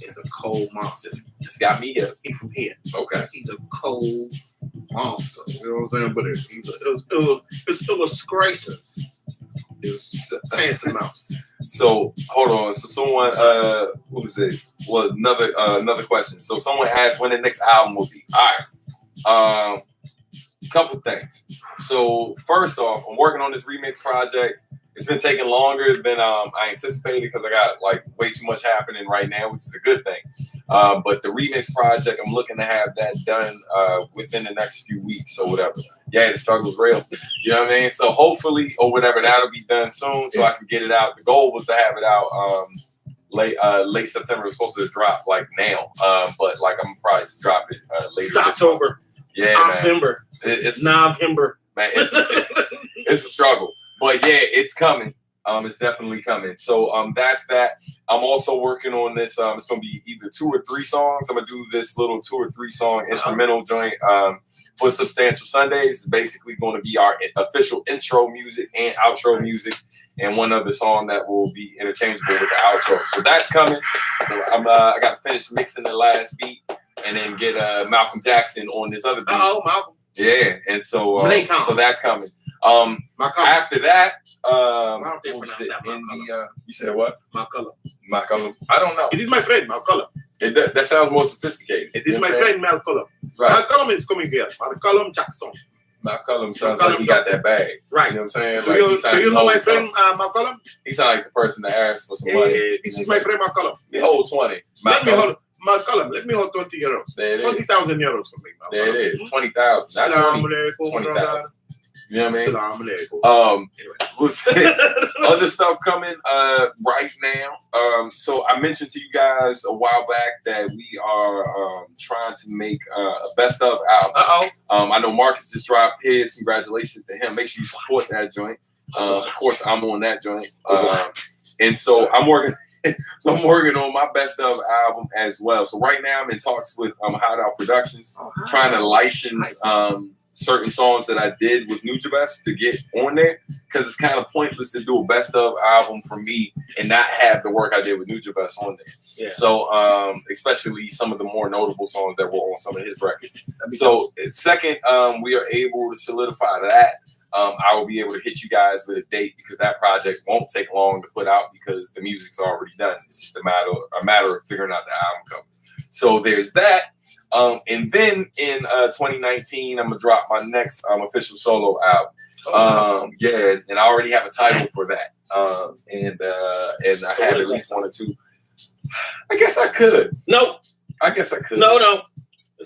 is a cold monster. Just got me here. He's from here. Okay. He's a cold monster. You know what I'm saying? But it was gracious. It was fancy mouse. So hold on. So someone what was it? Well, another question. So someone asked when the next album will be. All right. Couple things. So first off, I'm working on this remix project. It's been taking longer than I anticipated because I got like way too much happening right now, which is a good thing. But the remix project, I'm looking to have that done within the next few weeks or whatever. Yeah, the struggle's real. You know what I mean? So hopefully or whatever, that'll be done soon so I can get it out. The goal was to have it out late September. It was supposed to drop like now, but like I'm probably just drop it later. October. Yeah, November. It's November. Man, it's a struggle. But yeah, it's coming. It's definitely coming. So that's that. I'm also working on this. It's gonna be either 2 or 3 songs. I'm gonna do this little 2 or 3 song instrumental joint for Substantial Sundays. It's basically going to be our official intro music and outro music, and one other song that will be interchangeable with the outro. So that's coming. I got to finish mixing the last beat and then get Malcolm Jackson on this other beat. Oh, Malcolm. Yeah, and so so that's coming. After that, what was it? You said what? Malcolm. I don't know. It is my friend, Malcolm. That sounds more sophisticated. It is my friend, Malcolm. Right. Malcolm is coming here. Malcolm Jackson. Malcolm sounds like he got that bag. Right. You know what I'm saying? Do you know my friend, Malcolm? He sounds like the person that asked for some money. This is my friend, Malcolm. Me hold 20. Let me hold 20 euros. 20,000 euros for me. There it is. 20,000. That's 20,000. You know what I mean? What's other stuff coming right now? So I mentioned to you guys a while back that we are trying to make a best of album. I know Marcus just dropped his. Congratulations to him. Make sure you support that joint. Of course, I'm on that joint. And so I'm working. So I'm working on my best of album as well. So right now I'm in talks with Hideout Productions, trying to license certain songs that I did with Nujabes to get on there, because it's kind of pointless to do a best of album for me and not have the work I did with Nujabes on there. Yeah. So especially some of the more notable songs that were on some of his records. So second, we are able to solidify that. I will be able to hit you guys with a date, because that project won't take long to put out because the music's already done. It's just a matter of figuring out the album cover. So there's that. And then in 2019, I'm gonna drop my next official solo album. Yeah, and I already have a title for that. And I have at least one or two. I guess I could. Nope. I guess I could. No.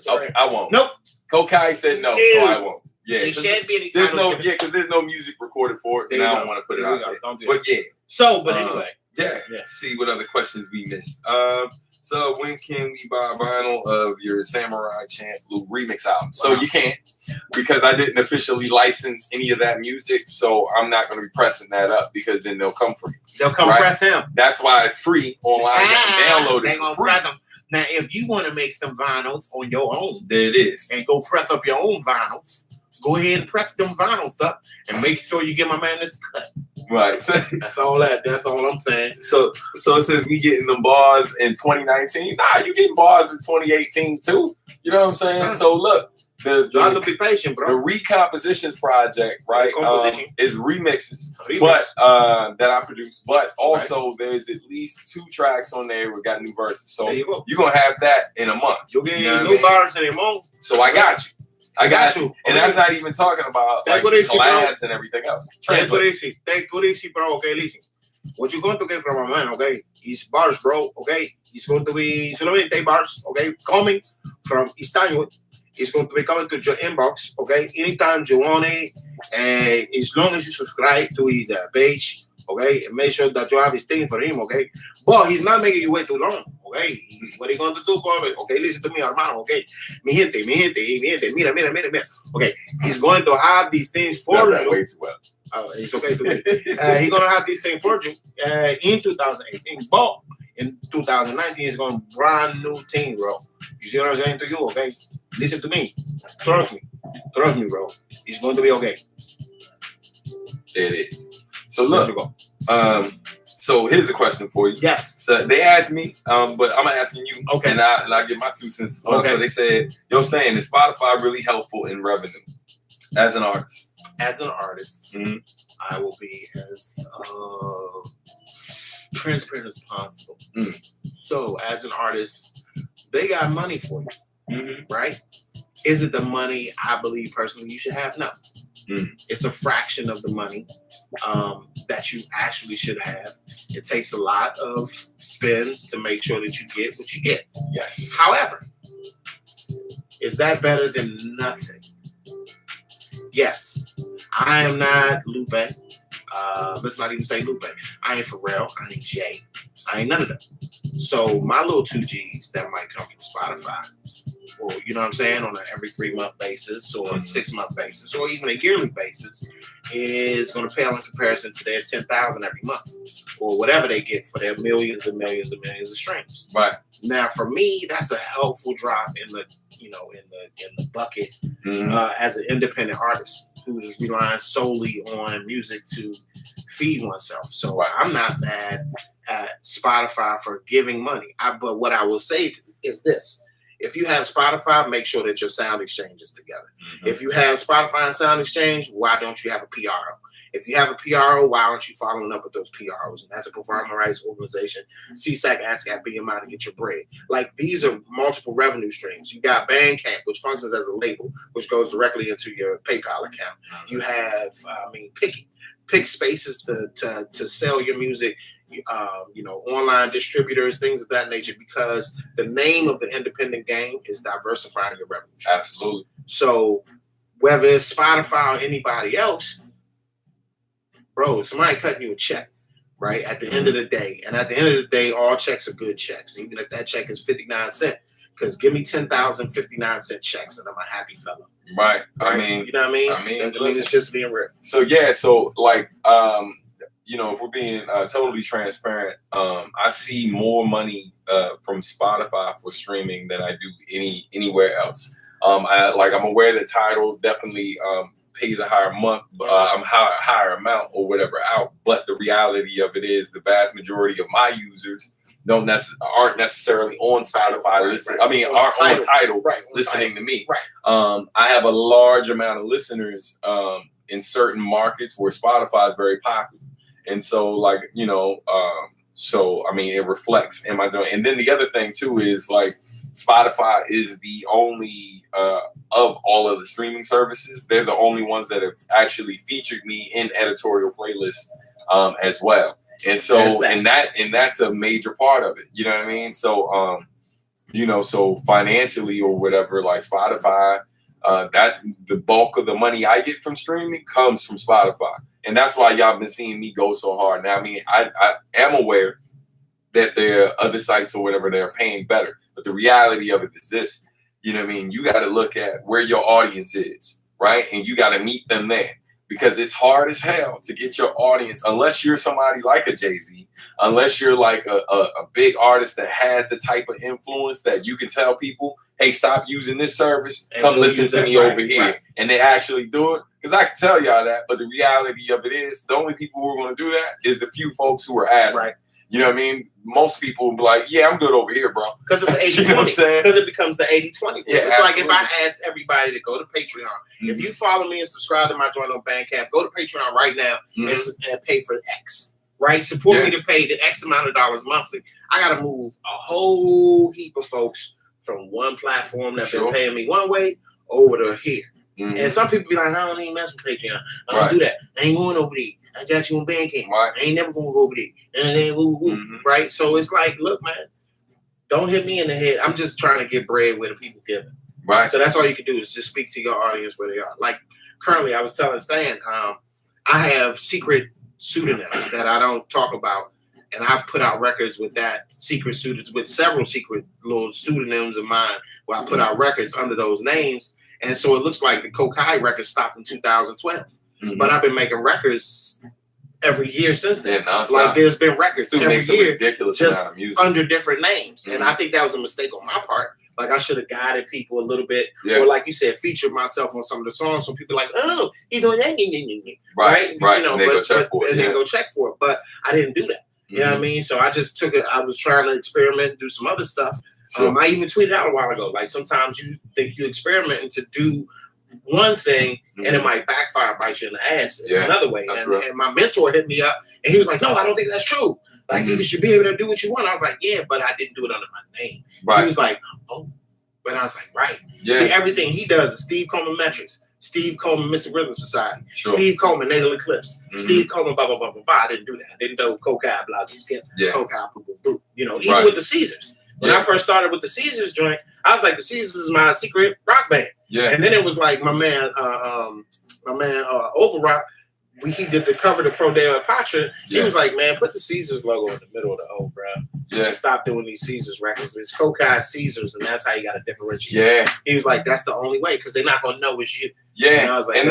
Okay, I won't. Nope. Kokayi said no, so I won't. Yeah, because there's no music recorded for it, and I don't want to put it out there. But yeah. So, but anyway. Yeah. See what other questions we missed. So when can we buy vinyl of your Samurai Champloo remix album? So you can't, because I didn't officially license any of that music, so I'm not going to be pressing that up, because then they'll come for me. They'll come press him. That's why it's free online. You can download it for free. Now, if you want to make some vinyls on your own, there it is, and go press up your own vinyls, go ahead and press them vinyls up and make sure you get my man this cut. Right. That's all I'm saying. So it says we getting them bars in 2019. Nah, you getting bars in 2018 too. You know what I'm saying? So look, be patient, bro. The recompositions project, right, is remixes, but that I produced. But also there's at least 2 tracks on there. We got new verses. So you're gonna have that in a month. You'll get new bars in a month. So I got you. I got you. And that's not even talking about like collabs and everything else. That's what it is. Take what it is, bro. Okay, listen. What you're going to get from a man, okay, is bars, bro. Okay, it's going to be solamente bars, okay, coming from Istanbul. It's going to be coming to your inbox, okay, anytime you want it, and as long as you subscribe to his page, okay, and make sure that you have his thing for him, okay. But he's not making you wait too long, okay. What are you going to do, Corbin? Okay, listen to me, hermano, okay. Mi gente, mira. Okay, he's going to have these things for you. Way too well. It's okay to me. He's going to have this thing for you in 2018, but in 2019, it's going to be brand new thing, bro. You see what I'm saying to you, okay? Listen to me. Trust me, bro. It's going to be okay. It is. So look, so here's a question for you. Yes. So they asked me, but I'm asking you, okay, and I give my 2 cents as well. Okay. So they said, yo, Stan, is Spotify really helpful in revenue as an artist? As an artist, I will be as transparent as possible. So as an artist, they got money for you, right? Is it the money I believe personally you should have? No. It's a fraction of the money that you actually should have. It takes a lot of spins to make sure that you get what you get. Yes. However, is that better than nothing? Yes. I am not Lupe. Let's not even say Lupe. I ain't Pharrell. I ain't Jay. I ain't none of them. So my little 2 G's that might come from Spotify, or you know what I'm saying, on an every 3-month basis, or a 6-month basis, or even a yearly basis, is going to pale in comparison to their 10,000 every month, or whatever they get for their millions and millions and millions of streams. Right. Now, for me, that's a helpful drop in the in the bucket as an independent artist who's relying solely on music to feed oneself. So I'm not mad at Spotify for giving money. But what I will say is this. If you have Spotify, make sure that your sound exchange is together. If you have Spotify and Sound Exchange, why don't you have a PRO? If you have a PRO, why aren't you following up with those PROs? And as a performing rights organization, CSAC, ASCAP, BMI to get your bread. Like, these are multiple revenue streams. You got Bandcamp, which functions as a label, which goes directly into your PayPal account. You have, pick spaces to sell your music. Online distributors, things of that nature, because the name of the independent game is diversifying your revenue. Absolutely. So whether it's Spotify or anybody else, bro, somebody cutting you a check, right? At the end of the day. And at the end of the day, all checks are good checks. Even if that check is 59 cents. Because give me 10,000 59-cent checks and I'm a happy fellow. Right. Right? I mean, you know what I mean? I mean, it's just being real. So yeah, so like you know, if we're being totally transparent, I see more money from Spotify for streaming than I do anywhere else. I'm aware that Tidal definitely pays a higher higher amount or whatever out, but the reality of it is the vast majority of my users aren't necessarily on Spotify listening. I mean, aren't on Tidal listening to me. Right. I have a large amount of listeners in certain markets where Spotify is very popular. And so, like, you know, so I mean, it reflects in my doing. And then the other thing too is like Spotify is the only of all of the streaming services. They're the only ones that have actually featured me in editorial playlists as well. And so, and that's a major part of it. You know what I mean? So, you know, so financially or whatever, like Spotify, that the bulk of the money I get from streaming comes from Spotify. And that's why y'all been seeing me go so hard. Now, I mean, I am aware that there are other sites or whatever that are paying better. But the reality of it is this, you know what I mean? You got to look at where your audience is, right? And you got to meet them there. Because it's hard as hell to get your audience, unless you're somebody like a Jay-Z, unless you're like a big artist that has the type of influence that you can tell people, hey, stop using this service, come listen to me over here. Right. And they actually do it. Because I can tell y'all that, but the reality of it is the only people who are going to do that is the few folks who are asking. Right. You know what I mean? Most people will be like, yeah, I'm good over here, bro. Because it's 80-20. You know what I'm saying? Because it becomes the 80-20. Yeah, it's absolutely. like if I asked everybody to go to Patreon. Mm-hmm. If you follow me and subscribe to my joint on Bandcamp, go to Patreon right now and pay for X. Right? Support me to pay the X amount of dollars monthly. I got to move a whole heap of folks from one platform that's been paying me one way over to here. Mm-hmm. And some people be like, I don't even mess with Patreon. I don't do that. I ain't going over there. I got you on Bandcamp. Right. I ain't never going to go over there. And then right? So it's like, look, man, don't hit me in the head. I'm just trying to get bread where the people get it. Right. So that's all you can do is just speak to your audience where they are. Like currently, I was telling Stan, I have secret pseudonyms that I don't talk about. And I've put out records with with several secret little pseudonyms of mine where I put out records under those names. And so it looks like the Kokayi record stopped in 2012. Mm-hmm. But I've been making records every year since then. Yeah, like there's been records every year just under different names. Mm-hmm. And I think that was a mistake on my part. Like I should have guided people a little bit. Yeah. Or like you said, featured myself on some of the songs so people are like, oh, he's doing that. Right. You know, and then go check for it. But I didn't do that. You know what I mean? So I just took it. I was trying to experiment and do some other stuff. Sure. I even tweeted out a while ago, like sometimes you think you're experimenting to do one thing and it might backfire, bite you in the ass in another way. And my mentor hit me up and he was like, no, I don't think that's true. Like you should be able to do what you want. I was like, yeah, but I didn't do it under my name. Right. He was like, oh, but I was like, right. Yeah. See, everything he does is Steve Coleman Metrics, Steve Coleman Mystic Rhythm Society, Steve Coleman Natal Eclipse, Steve Coleman blah, blah, blah, blah, blah. I didn't do that. I didn't know Kokayi, blah, skip, Kokayi, boo, boo, boo. You know, even with the Caesars. When I first started with the Caesars joint, I was like, the Caesars is my secret rock band. Yeah. And then it was like my man Overrock, he did the cover to Pro Deo Patra. He was like, man, put the Caesars logo in the middle of the O, bro. Yeah. And stop doing these Caesars records. It's Kokayi Caesars, and that's how you got to differentiate. Yeah. He was like, that's the only way, because they're not going to know it's you. Yeah. And I was like, and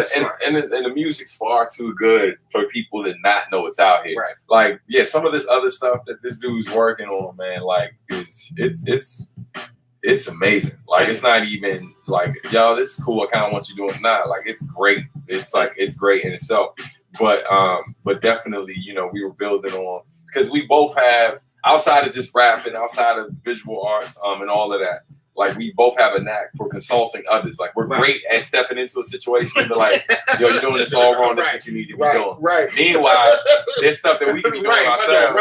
the music's far too good for people to not know it's out here. Right. Like, yeah, some of this other stuff that this dude's working on, man, like, it's amazing. Like, it's not even like, yo, this is cool. I kind of want you doing it now. Like, it's great. It's like, it's great in itself. But definitely, you know, we were building on, because we both have, outside of just rapping, outside of visual arts, and all of that, like we both have a knack for consulting others. Like we're great at stepping into a situation and be like, yo, you're doing this all wrong. This is what you need to be doing. Right. Meanwhile, there's stuff that we can be doing ourselves.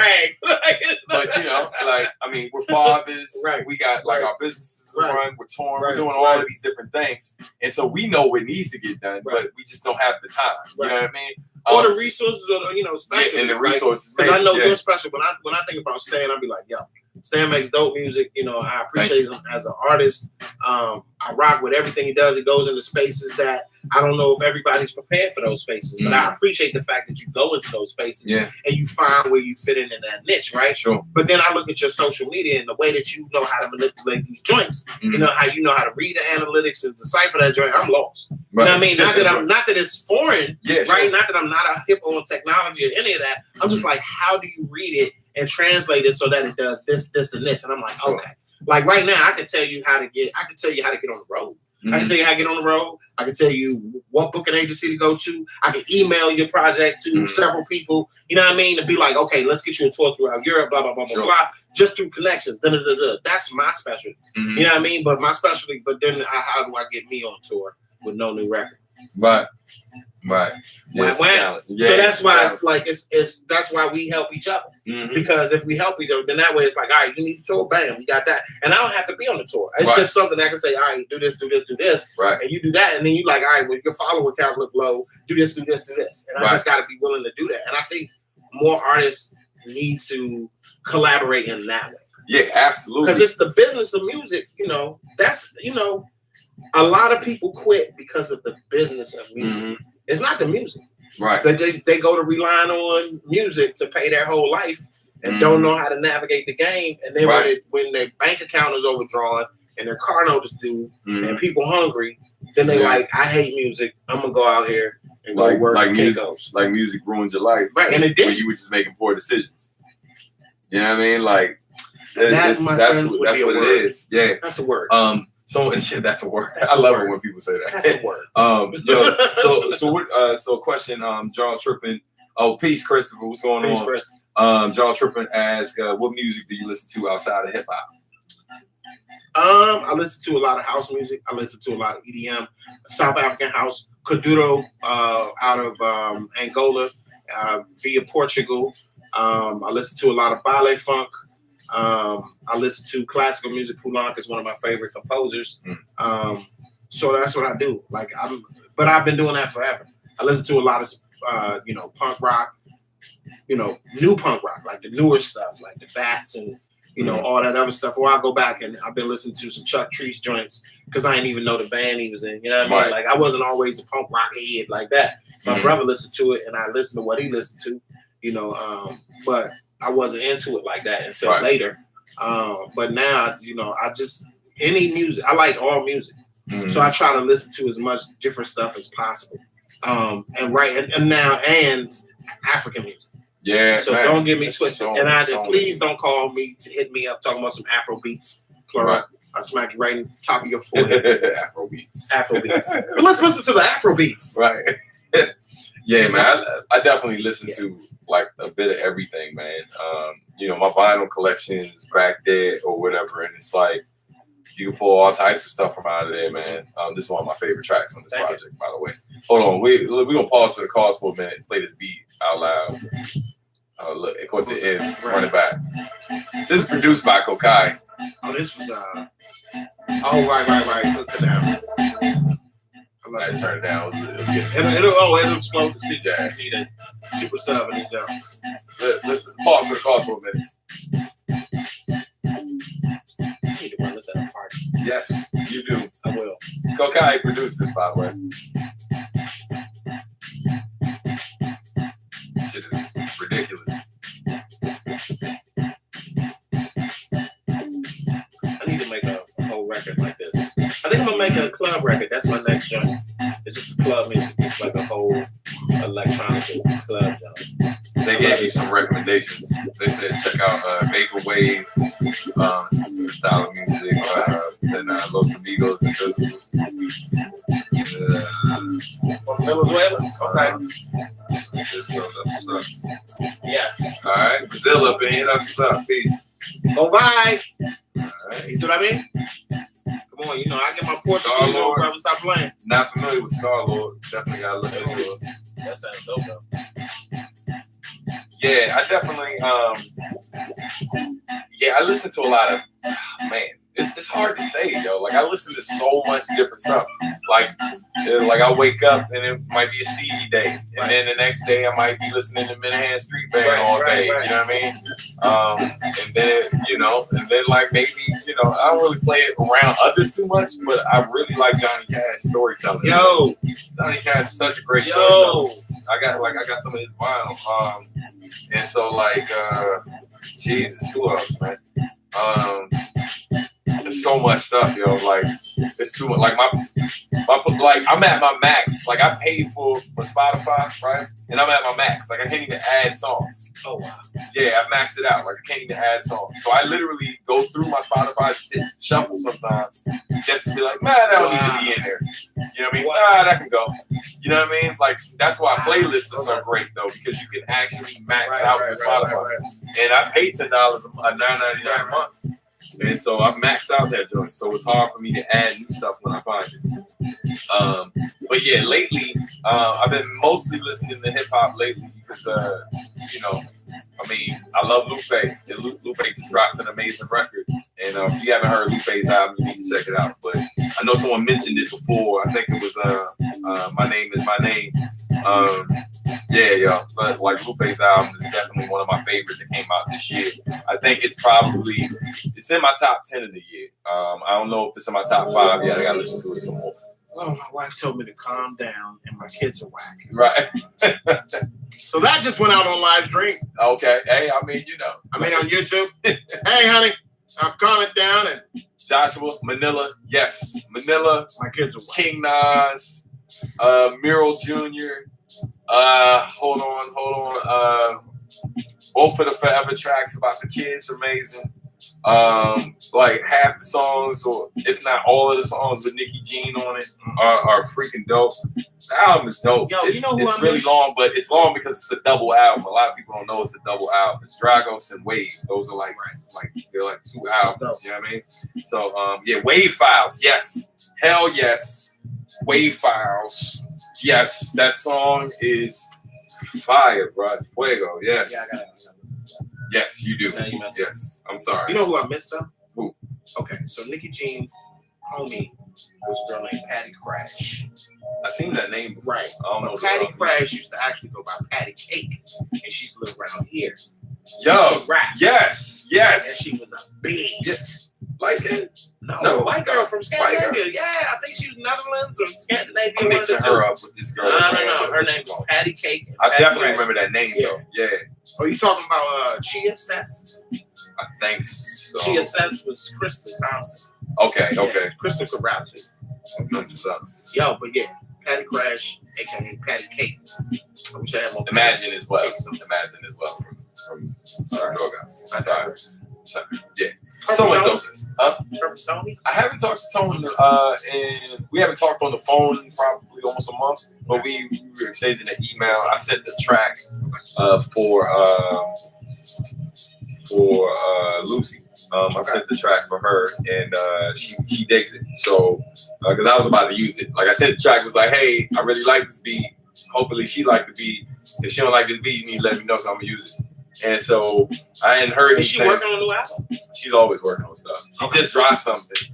But you know, like, I mean, we're fathers. Right. We got like our businesses to run. We're touring. We're doing all of these different things. And so we know what needs to get done, but we just don't have the time. You know what I mean? Or the resources, or, you know, special. Yeah, and the resources. Because I know you're special. When I think about Stan, I'll be like, yo, Stan makes dope music. You know, I appreciate him as an artist. I rock with everything he does. He goes into spaces that I don't know if everybody's prepared for those spaces, but I appreciate the fact that you go into those spaces and you find where you fit in that niche, right? Sure. But then I look at your social media and the way that you know how to manipulate these joints. You know how to read the analytics and decipher that joint. I'm lost. Right. You know what I mean? Not that it's foreign, right? Sure. Not that I'm not a hippo on technology or any of that. I'm just like, how do you read it and translate it so that it does this, this, and this? And I'm like, okay. Like right now, I can tell you how to get on the road. I can tell you how to get on the road. I can tell you what booking agency to go to. I can email your project to several people. You know what I mean? To be like, okay, let's get you a tour throughout Europe, blah, blah, blah, blah, blah, just through connections. That's my specialty. You know what I mean? But my specialty, but then how do I get me on tour with no new record? Right. Yes, so that's why it's like that's why we help each other. Because if we help each other, then that way it's like, all right, you need to tour, bam, we got that. And I don't have to be on the tour. It's just something I can say, all right, do this, right, and you do that, and then you like, all right, well, your follower count look low, do this, and I just got to be willing to do that. And I think more artists need to collaborate in that way. Yeah, absolutely. Because it's the business of music. You know, that's a lot of people quit because of the business of music. It's not the music. Right. They go to relying on music to pay their whole life and don't know how to navigate the game. And then when their bank account is overdrawn and their car note is due and people hungry, then they like, I hate music. I'm going to go out here and go work like music ruined your life. Right. And it did. You were just making poor decisions. You know what I mean? Like, that's what it is. Yeah. That's a word. So that's a word. I love it when people say that. That's a word. So question, John Trippin. Oh, peace, Christopher. What's going on? Chris. John Trippin asks, what music do you listen to outside of hip hop? I listen to a lot of house music. I listen to a lot of EDM, South African house, Kuduro, out of Angola, via Portugal. I listen to a lot of ballet funk. I listen to classical music. Poulenc is one of my favorite composers. So that's what I do. But I've been doing that forever. I listen to a lot of, punk rock, new punk rock, like the newer stuff, like the Bats and, all that other stuff. Or I go back and I've been listening to some Chuck Treese joints because I didn't even know the band he was in. You know what I mean? Like I wasn't always a punk rock head like that. My brother listened to it and I listened to what he listened to, but I wasn't into it like that until later. But now, any music, I like all music. So I try to listen to as much different stuff as possible. And African music. Yeah. So don't get me twisted. Please don't call me to hit me up talking about some Afro beats. Plural. Right. I smack you right in the top of your forehead. Afro beats. But let's listen to the Afro beats. Right. Yeah, man. I definitely listen to like a bit of everything, man. My vinyl collection is back there or whatever, and it's like you can pull all types of stuff from out of there, man. This is one of my favorite tracks on this project, by the way. Hold on, we're gonna pause for the cause for a minute. Play this beat out loud. Look, of course it is running back. This is produced by Kokayi. Oh, this was right. Put it down. I turn it down. It'll explode the speaker. Yeah, see that super sub and he's down. Let's pause for the cause for a minute. I need to run this at a party. Yes, you do. I will. Kokayi produced this, by the way. Shit is ridiculous. I need to make a whole record like this. I think I'm gonna make a club record. That's my next joint. It's just club music. It's like a whole electronic club joint. They gave me some recommendations. They said check out Vaporwave, style of music, then Los Amigos and Venezuela. Okay. That's what's up. Yes. All right, Brazil up in here. That's what's up. Peace. Oh, bye. All right. You see what I mean? Come on, I get my Portuguese on, brother. Stop playing. Not familiar with Star-Lord. Definitely gotta look into it. That sounds dope, though. Yeah, I definitely, yeah, I listen to a lot of, man, it's hard to say, yo. Like, I listen to so much different stuff. Like I wake up and it might be a Stevie day, and then the next day I might be listening to Minahan Street Band all day. You know what I mean? And then like maybe I don't really play it around others too much, but I really like Johnny Cash's storytelling. Yo, Johnny Cash is such a great storyteller. I got some of his vinyl. And so like Jesus, who else, man? There's so much stuff, yo. Like, it's too much. Like like I'm at my max. Like, I paid for Spotify, right? And I'm at my max. Like, I can't even add songs. Oh wow. Yeah, I maxed it out. Like, I can't even add songs. So I literally go through my Spotify, sit, shuffle sometimes, just to be like, man, that don't need to be in there. You know what I mean? Nah, that can go. You know what I mean? Like, that's why playlists are so great though, because you can actually max out your Spotify. And I pay $10 $9.99 a month. And so I've maxed out that joint, so it's hard for me to add new stuff when I find it. But yeah, lately I've been mostly listening to hip hop lately because I mean, I love Lupe. And Lupe just dropped an amazing record, and if you haven't heard Lupe's album, you need to check it out. But I know someone mentioned it before. I think it was My Name Is My Name. Yeah, yo, but like Lupe's album is definitely one of my favorites that came out this year. I think it's in my top 10 of the year. I don't know if it's in my top 5 yet. I gotta listen to it some more. Oh, my wife told me to calm down, and my kids are whack. Right. So that just went out on live stream. Okay. Hey, I mean, on YouTube. Hey, honey, I'll calm it down. And Joshua, Manila, yes, Manila. My kids are whack. King Nas, Miro Jr. Hold on. Both of the Forever tracks about the kids, amazing. Like half the songs, or if not all of the songs with Nicki Jean on it, are freaking dope. The album is dope. Yo, it's really long, but it's long because it's a double album. A lot of people don't know it's a double album. It's Dragos and Wave. Those are like they're like 2 albums. You know what I mean? So yeah, Wave Files. Yes, hell yes. Wave Files. Yes, that song is fire, bro. Fuego. Yes. Yeah, I gotta listen to that. Yes, you do. Yes, I'm sorry. You know who I missed though? Who? Okay, so Nicki Jean's homie was a girl named Patty Crash. I seen that name before. Right. I don't know. Patty Crash used to actually go by Patty Cake, and she used to live around here. Yo, she rapped. Yes. And she was a beast. Yes. Light skin? No, white girl from Scandinavia. Yeah, I think she was Netherlands or Scandinavia. I'm mixing her up with this girl. No. Her name was Patty Cake. I definitely remember that name though. Yeah. Are you talking about Chia Sess? I think so. Chia Sess was Krista Thompson. Okay. Krista could rap too. What's up? Yo, but yeah, Patty Crash, aka Patty Cake. I wish I had more. Imagine as well. From sorry, Sorry. Yeah. So much dopeness. Tony? I haven't talked to Tony, and we haven't talked on the phone probably almost a month, but we were exchanging an email. I sent the track for Lucy. I sent the track for her, and she digs it. So, because I was about to use it, like I said, the track was like, "Hey, I really like this beat. Hopefully, she liked the beat. If she don't like this beat, you need to let me know, so I'm gonna use it." And so I hadn't heard anything. Is she working on a new album? She's always working on stuff. She just dropped something.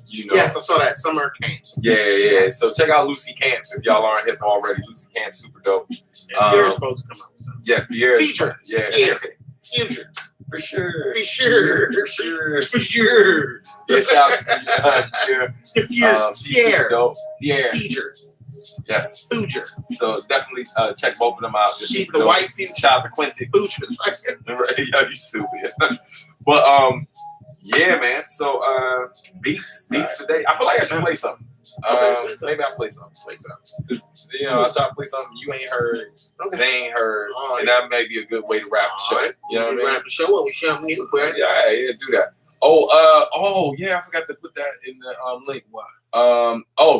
Yes, I saw that. Summer Camp. Yeah. So check out Lucy Camp if y'all aren't here already. Lucy Camp, super dope. And Fierre's supposed to come out with something. Yeah, Fierre. Feature. Yeah. Future. For sure. Yeah, shout out to Fierre. she's super dope. Yeah. Future. Yes. Future. So definitely check both of them out. She's the white Future. Shout out to Quincy. Future. Yeah, you stupid. But yeah, man. So beats today. I feel like I should play something. Maybe I'll play something. I try to play something you ain't heard, they ain't heard, and that may be a good way to wrap the show. You know what I mean? Wrap the show up with something new, but yeah, do that. Oh, yeah, I forgot to put that in the link.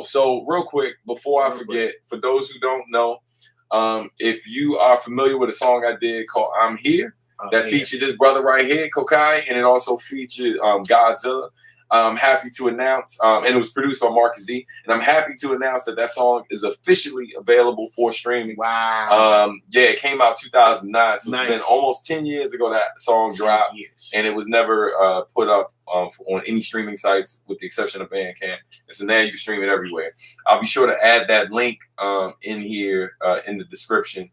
So real quick, before I forget, for those who don't know, if you are familiar with a song I did called I'm Here, that featured this brother right here, Kokayi, and it also featured Godzilla. I'm happy to announce, and it was produced by Marcus D. And I'm happy to announce that song is officially available for streaming. Wow. Yeah, it came out 2009, so Nice. it's been almost 10 years ago that song dropped, and it was never put up on any streaming sites with the exception of Bandcamp. And so now you can stream it everywhere. I'll be sure to add that link in here in the description,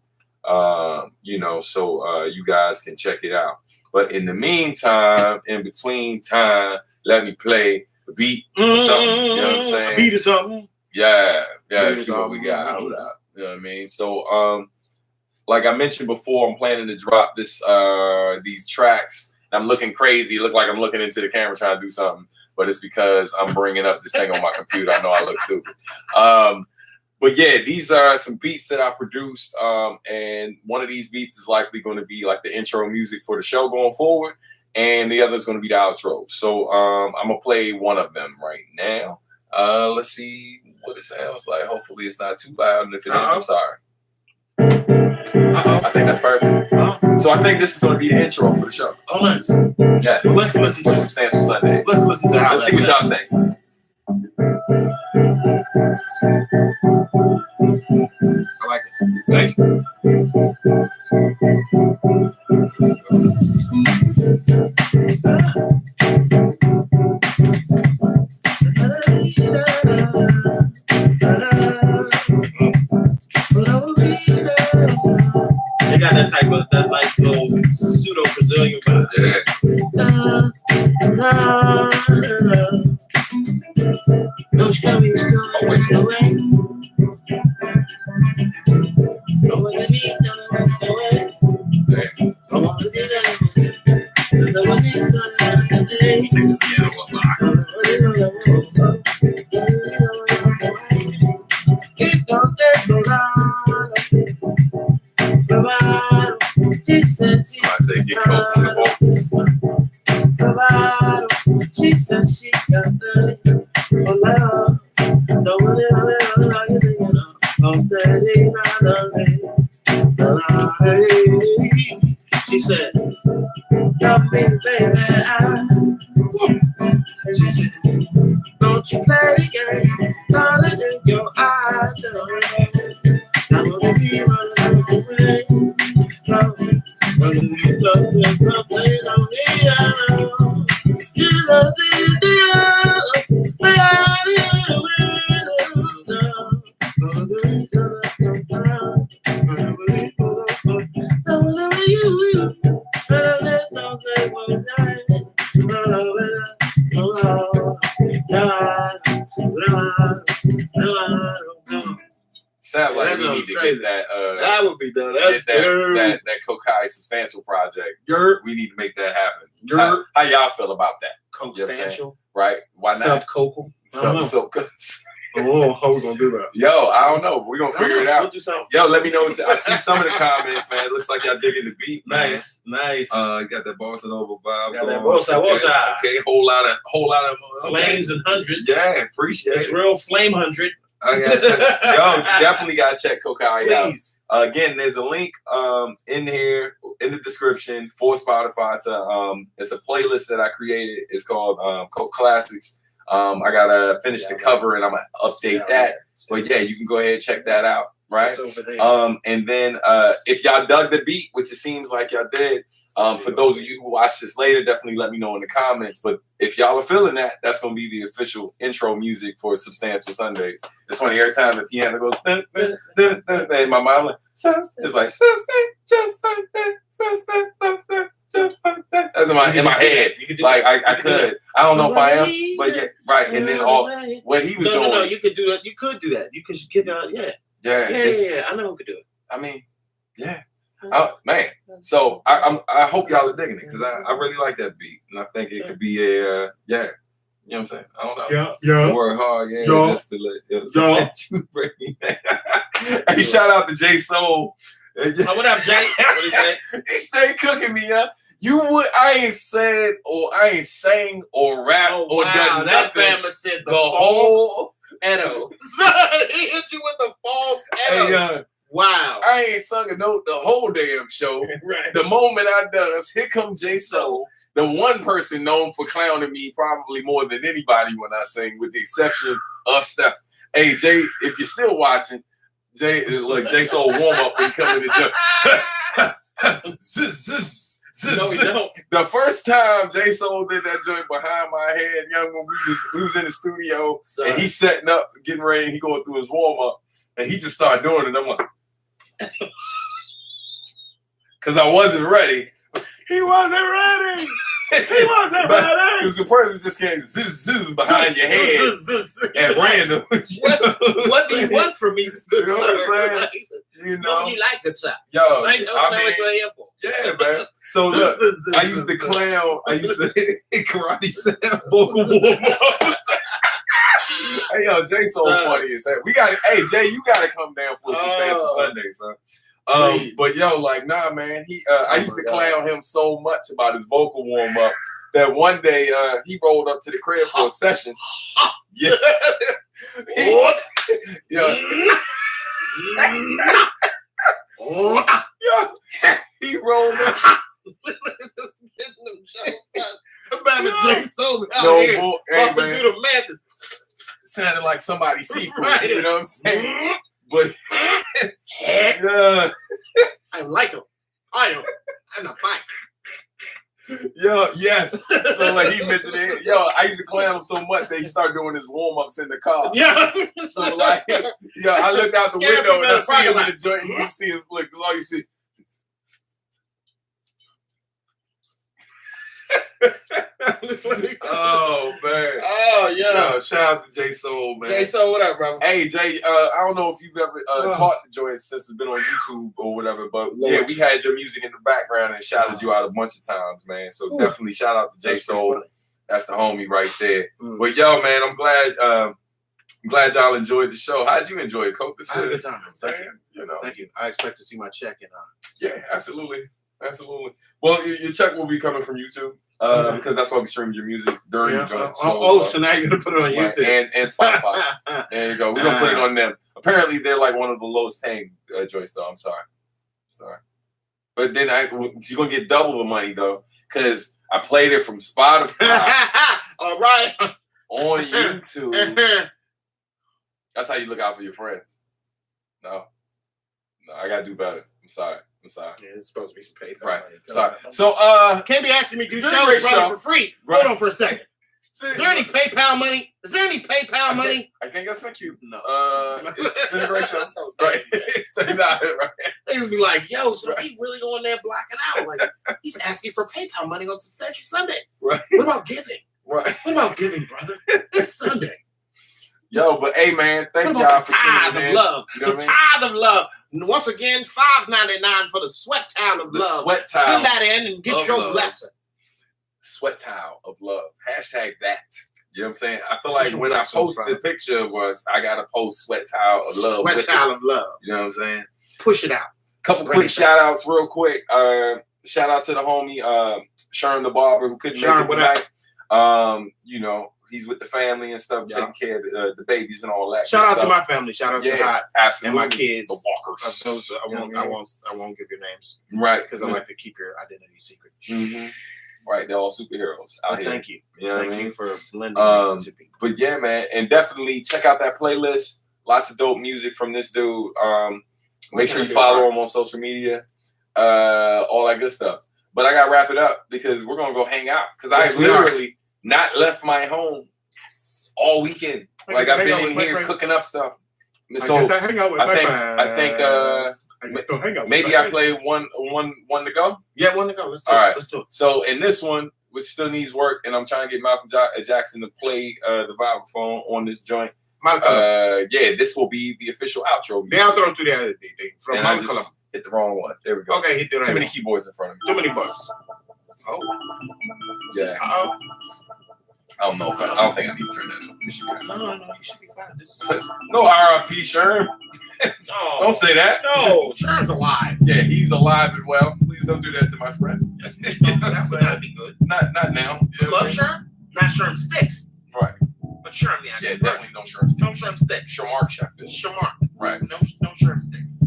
you know, so you guys can check it out. But in the meantime, in between time, let me play a beat or something. You know what I'm saying? A beat or something. Yeah. Beat See what we got. Hold up. You know what I mean? So, like I mentioned before, I'm planning to drop these tracks. I'm looking crazy. Look like I'm looking into the camera trying to do something, but it's because I'm bringing up this thing on my computer. I know I look stupid. But yeah, these are some beats that I produced, and one of these beats is likely going to be like the intro music for the show going forward, and the other is going to be the outro. So I'm going to play one of them right now. Let's see what it sounds like. Hopefully it's not too loud, and if it is, I'm sorry. I think that's perfect. So I think this is going to be the intro for the show. Oh, nice. Yeah. Well, let's listen to Substantial Sundays. Let's listen to how. Let's see what y'all think. I like this. Thank you. They got that type of that nice little pseudo Brazilian vibe. Don't you come here, always the way. Don't let me go away. I want to do that. Somebody say get coke on the vocals. She said she got the for love. She said, love me, baby. She said, don't you play the game, darling, in your eyes. I'm gonna be running away. Love me, love me, love me, love me, love me. You love Sounds like we need to get that. That would be done. Get that Kokayi substantial project. We need to make that happen. How y'all feel about that? Substantial, right? Why not? Subcocal. Oh, how we gonna do that? Yo, I don't know. We're gonna figure it out. We'll do something. Yo, let me know. I see some of the comments, man. It looks like y'all digging the beat. Nice. You got that bossa nova vibe. Got that bossa. Okay, whole lot of flames and hundreds. Yeah, appreciate it. It's real flame 100. I gotta check. Yo, you definitely gotta check Kokayi out. Again, there's a link in here in the description for Spotify. It's a playlist that I created. It's called Coke Classics. I gotta finish the cover and I'm gonna update that. But yeah, you can go ahead and check that out, right? And then if y'all dug the beat, which it seems like y'all did, for those of you who watch this later, definitely let me know in the comments. But if y'all are feeling that, that's gonna be the official intro music for Substantial Sundays. It's funny, every time the piano goes dun, dun, dun, dun, dun, in my mind, it's like just like that, just like that. That's in my head. Like I could. I don't know if I am, but yeah, right. And then what he was doing. No, you could do that. You could do that. You could get yeah. I know who could do it. I mean, yeah. Oh, man. So I hope y'all are digging it because I really like that beat and I think it could be a yeah. You know what I'm saying? I don't know. Yeah. Work hard, just to let you bring me. Hey, shout out to Jay Soul. What up, Jay? What he say? He stay cooking me up. I ain't said or I ain't sang or rap or done that nothing. family said the whole Edo. He hit you with the false Edo. Hey, wow. I ain't sung a note the whole damn show. Right. The moment I does, here come Jay Soul. the one person known for clowning me probably more than anybody when I sing, with the exception of Steph. Hey, Jay, if you're still watching, Jay, look, Jay Soul warm up when he come in the gym. No, he don't. The first time Jay Soul did that joint behind my head, young, when we was in the studio, Son. and he's setting up, getting ready, and he going through his warm up, and he just started doing it. I'm like, because I wasn't ready. He wasn't ready. He wasn't ready. Because the person just came zzz behind your head at random. What do you want from me, You know what I'm saying? Like, You know, you like a chop. yo, Like, don't know what you're here for. yeah, man. So look, I used to clown. I used to karate sound vocal warm up. Hey, yo, Jay so funny as hell. We got it. Hey, Jay, you got to come down for Substantial Sunday, son. But yo, like, nah, man. I used to clown him so much about his vocal warm up that one day he rolled up to the crib for a session. Yeah. Yeah. He rolled up. About the Jay Soul out No, here. hey, About to man. do the math. Sounded like somebody secret. Right. You know what I'm saying? But I like him. I don't. I'm not fine. yo, yes. So like he mentioned it. Yo, I used to clown him so much that he started doing his warm ups in the car. Yeah. So like, yo, I looked out the Scared window me and I by the see him in parking the joint. And you see his look. That's all you see. Oh man. Oh yeah. Yo, shout out to Jay Soul, man. Jay Soul, what up, bro? Hey Jay, I don't know if you've ever caught the joint since it's been on YouTube or whatever, but yeah, we had your music in the background and shouted you out a bunch of times, man. So definitely shout out to Jay Soul. That's the homie right there. But yo, man, I'm glad y'all enjoyed the show. How'd you enjoy it, Coke? This I had a good time. I'm saying, you know. Thank you. I expect to see my check in. Yeah, absolutely. Well, your check will be coming from YouTube because that's why we streamed your music during the joint. So now you're gonna put it on YouTube and Spotify. There you go. We're gonna put it on them. Apparently, they're like one of the lowest paying joints, though. I'm sorry. But then you're gonna get double the money though, because I played it from Spotify. All right. On YouTube. That's how you look out for your friends. No, I gotta do better. I'm sorry. Yeah, it's supposed to be some PayPal. Right. money. Sorry. So Can't be asking me to do It's been a shows, great brother, show. for free. Right. Hold on for a second. Is there any PayPal money? Money? I think that's my cue. No. It's been a great show. Right. Say that, right. They would be like, yo, so he really going there blacking out. Like, he's asking for PayPal money on Substantial Sundays. Right. What about giving? Right. What about giving, brother? It's Sunday. Yo, but hey, man, thank What about y'all the for tithe tuning of in. love? You know The what I mean? tithe of love. And once again, $5.99 for the sweat towel of The love. sweat towel Send that in and get of your love. blessing. Sweat towel of love. Hashtag that. You know what I'm saying? I feel like Get your when I blessings, post bro. the picture of us, I gotta post sweat towel of love. Sweat with towel it. of love. You know what I'm saying? Push it out. Couple Bring quick it shout outs real quick. Shout out to the homie Sherm the barber who couldn't Sherm, make it what up? tonight. You know, he's with the family and stuff, Yeah. taking care of the babies and all that. Shout good out to stuff. my family. Shout out to Hot Absolutely. and my kids. The Walkers. Those, I You know won't. what I I mean? won't give your names Right. because I like to keep your identity secret. Mhm. Right. They're all superheroes out But here. thank you. You know what I Thank mean? you for lending me to people. But yeah, man, and definitely check out that playlist. Lots of dope music from this dude. Make sure you follow him on social media. All that good stuff. But I gotta wrap it up because we're gonna go hang out. Because Yes, I we are. literally not left my home all weekend. Like I've been in here cooking up stuff. So I think maybe I played one to go. Yeah, one to go. Let's do All it. right. Let's do it. So in this one, which still needs work, and I'm trying to get Malcolm Jackson to play the vibraphone on this joint. Yeah, this will be the official outro. The outro to the other day. From And I Malcolm. just hit the wrong one. There we go. Okay, hit the right Too many one. keyboards in front of me. Too many buttons. Oh. Yeah. Uh-oh. I don't know if I don't think I need to turn that on. It should be on. No, you should be fine. This is No RIP Sherm. no. Don't say that. No, Sherm's alive. Yeah, he's alive and well. Please don't do that to my friend. That would not be good. Not now. You know what I Love mean? Sherm? Not Sherm Sticks. Right. But Sherm, yeah. Yeah, good definitely person. no Sherm No sticks. Sherm Sticks. Shamar Sheffield. Shamar. Right. No Sherm Sticks.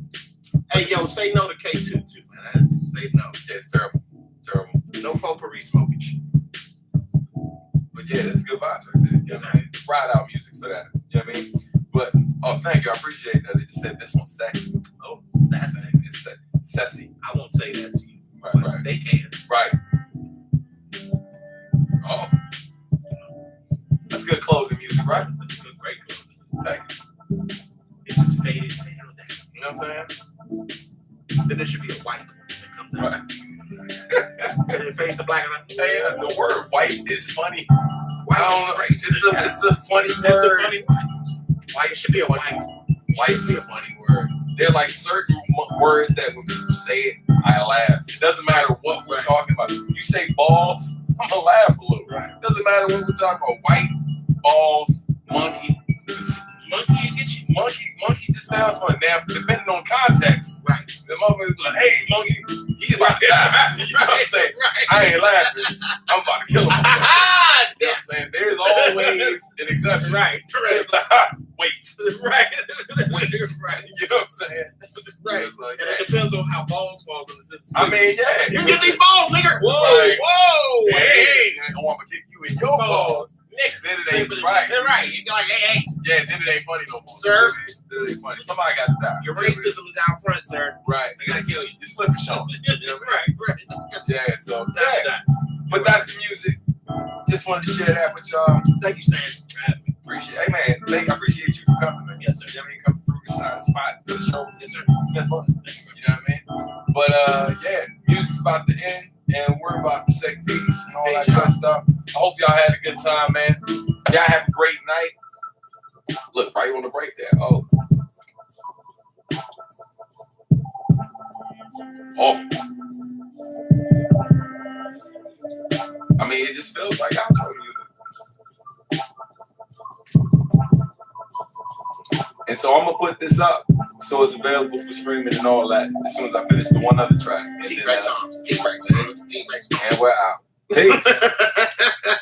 Hey, yo, say no to K2 too, man. Say no. Yeah, it's terrible. Terrible. No potpourri smoking. Yeah, that's good vibes right there. You know what I mean? Ride out music for that. You know what I mean? But thank you, I appreciate that. They just said this one's sexy. Oh, that's it. It's sexy. I won't say that to you. Right, But right. they can. Right. Oh. That's good closing music, right? That's good, great closing. Thank you. It just faded down. You know what I'm saying? Then there should be a white that comes out. Right. And it fades to black and Hey, the word white is funny. white. I don't know. Great. It's a funny It's word. a funny White It should be a white. White's a funny word. There are like certain words that when people say it, I laugh. It doesn't matter what we're talking about. You say balls, I'm gonna laugh a little. Right. It doesn't matter what we're talking about. White, balls, monkey. Monkey get you. Monkey just sounds funny. Now, depending on context, Right. the motherfucker's like, hey, monkey, he's about to die. You know what I'm saying? Right. I ain't laughing. I'm about to kill him. You know what I'm saying? There's always an exception. Right. Wait. Right. Wait. Right. You know what I'm saying? Right. It's like, And yeah. it depends on how balls falls in the sentence. I mean, yeah. you get these balls, nigga. Whoa, Right. whoa, Hey, hey. I'm gonna kick you in your balls. Nigga. Then it ain't right. Right. You're like, hey, Yeah, then it ain't funny no more. Sir. Then it ain't funny. Somebody got to die. your racism is out front, sir. Right. They gotta kill you. Your slipper show. Right. Yeah, so Time to yeah. die. But that's the music. Just wanted to share that with y'all. Thank you, Stan, for having me. Appreciate it. Hey man, I appreciate you for coming, man. Yes, sir. You know what I mean? Coming through the spot for the show. Yes, sir. It's been fun. You know what I mean? But yeah, music's about to end and we're about to say peace and all that Hey, y'all. good stuff. I hope y'all had a good time, man. Y'all have a great night. Look, right on the break there. Oh. I mean, it just feels like outro music. And so I'm gonna put this up so it's available for streaming and all that as soon as I finish the one other track. And T-Rex then, arms. T-Rex arms. T-Rex arms. and we're out. Peace.